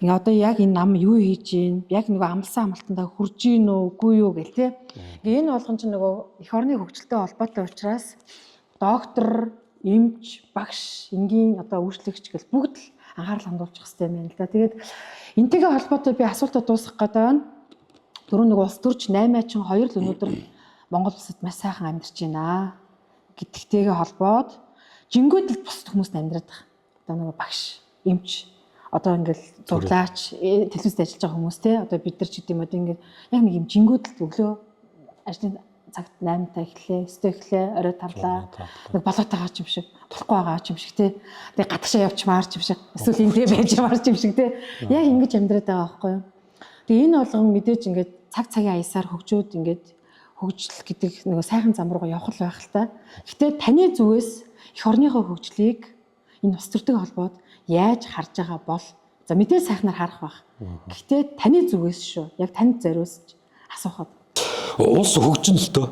ингээ одоо яг энэ нам юу хийж гин, яг нөгөө амлсан амлалтандаа хүрж гин үү, үгүй юу гэл те. Ингээ энэ болгон ч нөгөө эх орны хөгжилтэй холбоотой учраас доктор, эмч, багш, энгийн одоо үйлчлэгч гэл бүгд л анхаарал хандуулчих хэрэгтэй юм байна л да. Тэгээд энтэйгээ холбоотой би асуултаа дуусгах гэдэг байна. Түрүү нэг улс төрч 8 чин 2 л өнөөдөр Монгол улсад маш сайхан амьдарч байна гэдэгтэйгээ холбоод жингүүд л бусд хүмүүст амьдраад байгаа. Одоо нэг багш, эмч, одоо ингээл зурлаач, телевизэд ажиллаж байгаа хүмүүс те одоо бид нар ч гэдэм одоо ингээд яг нэг юм жингүүд л өглөө ажлын цагт 8-таа эхлэе, 9-таа эхлэе, орой тарлаа. Нэг болоотой гаач юм шиг, тухгүй байгаа ч юм шиг те. Тэгээ гадагшаа явчмаар ч юм шиг, эсвэл эндээ байж яваар ч юм шиг те. Яг ингэж амьдраад байгаа байхгүй юу? Тэгээ энэ болгон мэдээж ингээд цаг цагийн аясаар хөгжөөд ингээд хөгжил гэдэг нэг сайхан зам руугаа явах л байх л та. Гэтэ таны зүгээс эх орныхоо хөгжлийг энэ ус төртэй холбоод яаж харж байгаа бол за мэдээ сайхнаар харах байх. Гэхдээ таны зүгээс шүү. Яг танд зориулж асуухад. Улс хөгжин л дөө.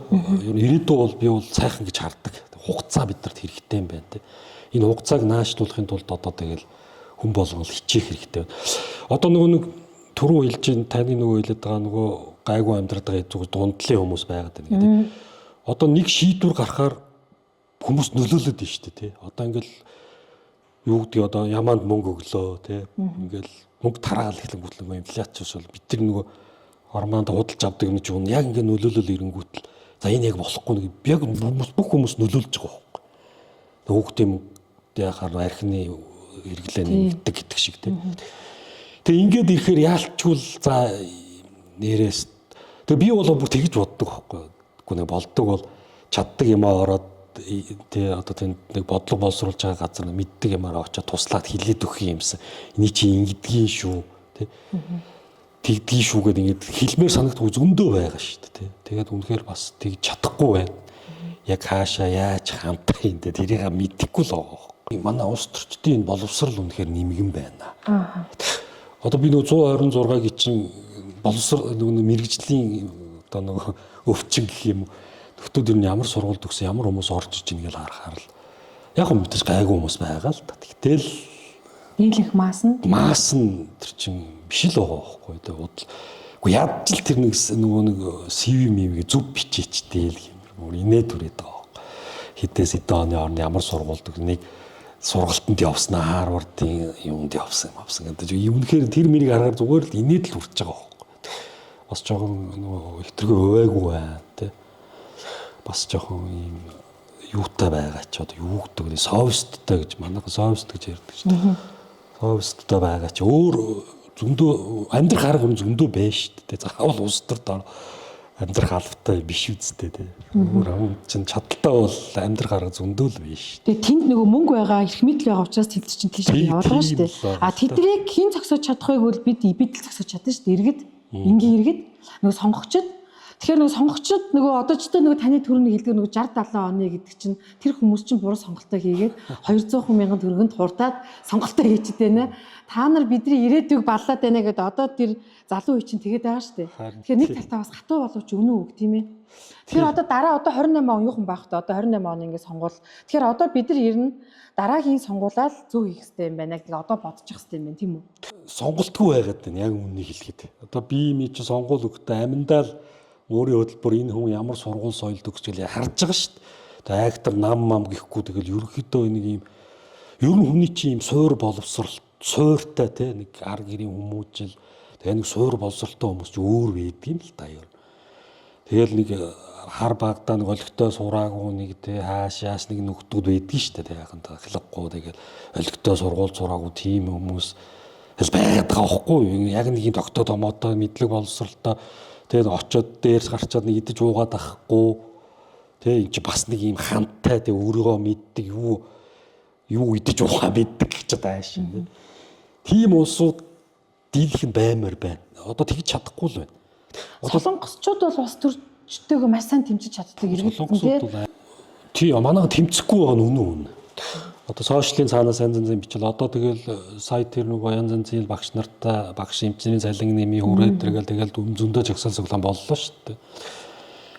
Ирээдүй бол би бол сайхан гэж хардаг. Хугацаа биднэрт хэрэгтэй юм байна те. Энэ хугацааг наашлуулахын тулд одоо тэгэл хүн болгон хичээх хэрэгтэй байна. Одоо нөгөө нэг түрүү хэлж ин таны нөгөө хэлээд байгаа нөгөө гайгүй амьдраад байгаа зүгээр дундлын хүмүүс байгаад байна гэдэг. Одоо нэг шийдвэр гарахаар хүмүүс нөлөөлөд байна шүү дээ тий. Одоо ингээл юу гэдэг одоо ямаанд мөнгө өглөө тий. Ингээл мөнгө тараагаал эхлэнгүүт нөгөө инфляц ус бол бид нар нөгөө ормонд худалж авдаг юм чинь яг ингээд нөлөөлөл ирэнгүүт л за энэ яг болохгүй нэг яг бүх хүмүүс нөлөөлж байгаа байхгүй. Хүүхдийн яхаар архины хэрэглээ нэмэгдэг гэдэг шиг тий. Тэгээ ингээд ирэхээр яалчгүй за нэрээс тэгээ би бол бүр тэгж боддог байхгүй. Гэхдээ нэг болдог бол чаддаг юмаа ороод тий одоо тэнд нэг бодлого боловсруулж байгаа газар мэддэг юмараа очиод туслаад хилээд өгөх юмсан. Эний чи ингэдгийн шүү тий. Тэгдгийн шүүгээд ингээд хэлмээр санагдах зөндөө байгаа шүү дээ тий. Тэгээд үнэхээр бас тэгж чадахгүй байна. Яг хаашаа яаж хамтаа юм дээ тэрийг мэдэхгүй л байгаа. Манай улс төрчдийн боловсрал үнэхээр нэмгэн байна. Одоо би нөгөө 126-гийн чинь боловсрал нөгөө мэрэгжлийн одоо нөгөө өвчин гэх юм нөхдүүд ер нь ямар сургууль төгсөн ямар хүмүүс орж иж ийн гэж харахаар л яг юм мэдээж гайгүй хүмүүс байгаа л та. Тэгтэл нийлэх маас нь тэр чинь биш л байгаа байхгүй дээ. Уу яаж л тэр нэг нөгөө нэг CV мивийг зөв бичээчтэй л юм. Инээд түрээд байгаа. Хитээс хэдэн оны орны ямар сургуульд нэг сургалтанд явснаа Харвардын юмд явсан гэдэг. Үнэхээр тэр мэрийг харахаар зүгээр л инээд л үрж байгаа байхгүй. Бас жоохон нөгөө хитрхи өвэйгүй байна тий. Бас жоохон юм юутай байгаа ч одоо юу гэдэг вэ? Совесттэй гэж манайхан совест гэж ярьдаг шүү дээ. Совесттэй байгаа ч өөр зөндөө амьдрах арга зөндөө байна шүү дээ. Заавал улс төрд амьдрах албатай биш үсттэй тий. Өөр ам чин чадaltaй бол амьдрах арга зөндөө л биш. Тэгээ тэнд нөгөө мөнгө байгаа, эрх мэдэл байгаа учраас тэд чинь тийш явуулгаа шүү дээ. А тэдрийг хэн зогсоож чадахыг бол бид л зогсоож чадна шүү дээ. Иргэд, энгийн иргэд нөгөө сонгогчд. Тэгэхээр нөгөө сонгогчд нөгөө одоо ч гэдэг нөгөө таны төрөний хэлдэг нөгөө 60 70 оны гэдэг чинь тэр хүмүүс чинь буруу сонголтоо хийгээд 200 мянган төгрөгөнд хурдаад сонголтоо хийчихэд байна. Та нар бидний ирээдүйг баллаад байна гэдэг одоо тэр залуу үе чинь тэгээд байгаа шүү дээ. Тэгэхээр нэг талтаа бас хатуу боловч үнэн үг тийм ээ. Тэгэхээр одоо дараа одоо 28 он юухан байх та одоо 28 он ингэ сонгуул. Тэгэхээр одоо бид нар ирнэ дараагийн сонгуулаад зөв хийх хэрэгтэй юм байна гэдэг одоо бодчих хэрэгтэй юм байна тийм үү? Сонголтгүй байгаад байна яг үннийг хэлэхэд. Одоо би чи сонгуул өгөхдөө аминдаа л өөрийн хөдөлбөр энэ хүн ямар сургууль соёлд өгч гэлээ харж байгаа шүү дээ. Тэгээ актер нам мам гэхгүй тэгэл ерөнхийдөө нэг юм ер нь хүний чинь юм суур боловсрал сууртай те нэг ар гэрийн хүмүүжил тэгээ нэг суур боловсралтай хүмүүс ч өөр байдаг юм л та ер. Тэгэл нэг хар багтаа нэг олигтой сураагүй нэг те хаашаас нэг нөхдүүд байдаг шүү дээ. Яахан та хилэггүй тэгэл олигтой сургууль сураагүй тийм хүмүүс бас байгаад байгаа байхгүй юу? Яг нэг юм тогтоо томоотой мэдлэг боловсралтай тэгээд очиод дээрс гарчаад нэг идэж уугаад ахгүй тэг энэ чи бас нэг юм хантай тэг өөрийгөө мэддэг юу идэж уугаа мэддэг гэж байгаа шин тийм улсууд дийлэх нь баймаар байна. Одоо тэгж чадахгүй л байна. Солонгосчууд бол бас төрчтэйгээ маш сайн тэмцэж чаддаг иргэдэн тий манайга тэмцэхгүй байгаа нь үнэн. Одоо сошиалын цаанаас янз янзын бичил одоо тэгэл сайт тэр нөгөө янз янзын багш нартай багш эмчний цалин нэмий хүрээд тэгэл зөндөө жагсаал цуглаан боллоо шүү дээ.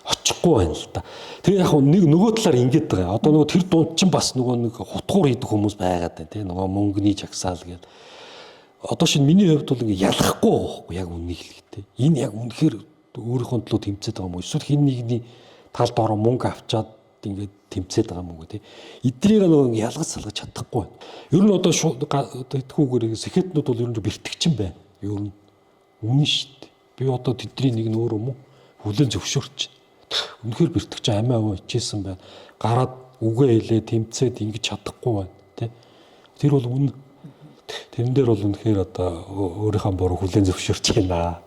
Очихгүй байна л да. Тэгээ яг нэг нөгөө талаар ингэж байгаа. Одоо нөгөө тэр дунд чинь бас нөгөө нэг хутгуур хийдэг хүмүүс байгаад байна тий нөгөө мөнгөний жагсаал гэдэг. Одоо шинэ миний хувьд бол ингэ ялахгүй байхгүй яг үнийг хэлэхдээ. Энэ яг үнэхээр өөрийнхөө төлөө тэмцээд байгаа юм уу? Эсвэл хин нэгний талд ороо мөнгө авчаад ингээд тэмцээд байгаа юм уу тий. Эдрийг нөгөө ялгаж салгаж чадахгүй байна. Ер нь одоо идэхүүгээр сэхэтнүүд бол ер нь бэртгчин байна. Ер нь үнэн шүү дээ. Би одоо тэдний нэг нь өөр юм уу? Хүлэн зөвшөөрч. Үнэхээр бэртгчин амиа аваа ичээсэн байна. Гараад үгээ хэлээ тэмцээд ингэж чадахгүй байна тий. Тэр бол үнэн. Тэрэн дээр бол үнэхээр одоо өөрийнхөө буруу хүлэн зөвшөөрч байна.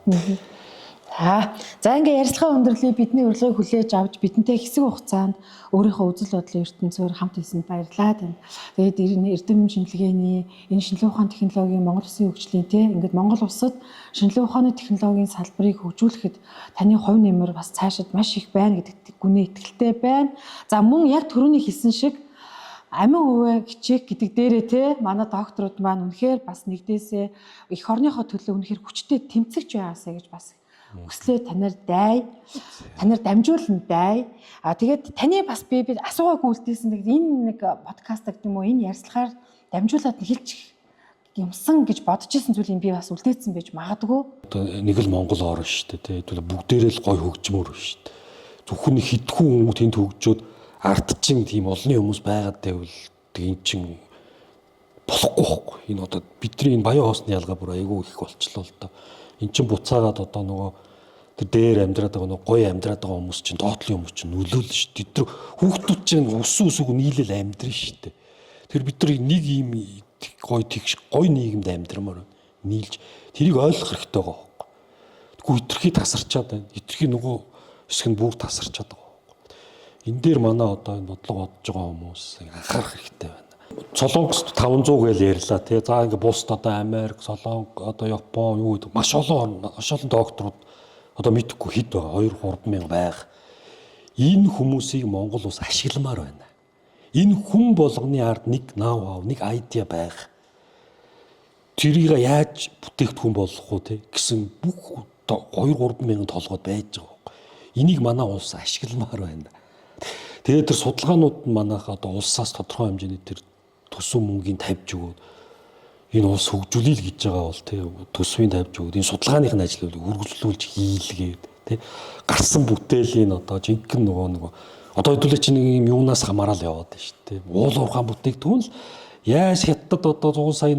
За ингээ ярилцлага өндөрлөе бидний урилгыг хүлээж авч бидэнтэй хэсэг хугацаанд өөрийнхөө үзэл бодлын ертөнцөөр хамт хийсэнд баярлалаа тань. Тэгээд эрдэм шинжилгээний энэ шинжилгээ ухааны технологийн Монгол Улсын хөгжлийн те ингээд Монгол улсад шинжилгээ ухааны технологийн салбарыг хөгжүүлэхэд таны хувь нэмэр бас цаашид маш их байна гэдэгт гүнээ итгэлтэй байна. За мөн яг түрүүний хэлсэн шиг амин хувиа хичээх гэдэг дээрээ те манай докторууд маань үнэхээр бас нэгдээсээ эх орныхоо төлөө үнэхээр хүчтэй тэмцэгч байгаасаа гэж бас өслөө танаар дамжуулна дай. Тэгээд таны бас би асуугаагүй үлдээсэн энэ нэг подкаст гэдэг юм уу энэ ярьцлагаар дамжуулаад хэлж юмсан гэж бодож исэн зүйлийг би бас үлдээсэн байж магадгүй. Одоо нэг л Монгол орн шүү дээ тий. Бүгдээрээ л гой хөгжмөр шүү дээ. Зөвхөн хитгэн хүмүүс тэнд хөгжөөд ард чин тийм олонний хүмүүс байгаад байвал эн чин болохгүй байхгүй. Энэ одоо бидний энэ баян хоосны ялгаа бүр айгүй их болчлоо л доо. Эн чин буцаагаад одоо нөгөө тэр дээр амьдраад байгаа нөгөө гоё амьдраад байгаа хүмүүс чинь доотлын хүмүүс чинь нөлөөлнө шүү дээ. Тэр хүүхдүүд чинь ус үсэг нийлэл амьдрын шүү дээ. Тэр бид нар нэг юм гоё тэгш гоё нийгэмд амьдрмаар нийлж тэрийг ойлгох хэрэгтэй байгаа байхгүй. Тэгвэл хитрхи тасарчаад байна. Хитрхи нөгөө хэсэг нь бүр тасарчаад байгаа байхгүй. Энэ дээр манай одоо энэ бодлого бодож байгаа хүмүүс анхаарах хэрэгтэй байна. Солонгост 500 гэж ярьлаа тий. За ингээ бусд одоо Америк, Солонго, одоо Япон юу гэдэг маш олон докторууд одоо мэдхгүй хэд байгаа 2-3 мянга байга. Энэ хүмүүсийг Монгол улс ашигламаар байна. Энэ хүн болгоны ард нэг нав нэг айдиа байх. Тэрийг яаж бүтээгдэхүүн болгох уу тий гэсэн бүх 2-3 мянган толгойд байж байгаа. Энийг манай улс ашигламаар байна. Тэгээд тэр судалгаанууд нь манайх одоо улсаас тодорхой хэмжээний тэр төсөв мөнгөний тавьж өгөөд энэ улс хөгжүүлэх гэж байгаа бол тий төсвийн тавьж өгөөд энэ судалгааных нь ажлыг үргэлжлүүлж хийлгээд тий гарсан бүтээлийн одоо жинхэнэ нөгөө одоо хэдүүлээ чи нэг юм юунаас хамаарал яваад байна шүү дээ. Уул уурхаан бүтээгдэхүүн л яаж хятад одоо 100 сая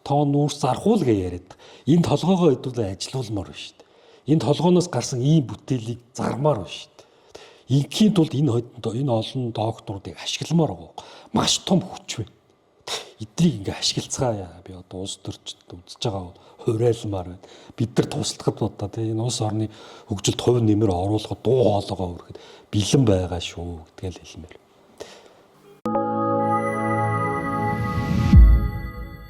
тонн нүүрс зархуул гэж яриад. Энэ толгоогоо хэдүүлээ ажилуулмаар байна шүү дээ. Энэ толгооноос гарсан ийм бүтээлийг зармаар байна шүү дээ. Инхийн тулд энэ олон докторуудыг ашигламаар байгаа. Маш том хүч байна. Эдрийг ингээ ашиглацгаая. Би одоо улс төрчд үзэж байгаа хуурайлмаар байна. Бид нар туслахад удаа тийм энэ улс орны хөгжилд хувь нэмэр оруулахад дуу хоолойгоо өргөхөд бэлэн байгаа шүү гэдгээл хэлмээр.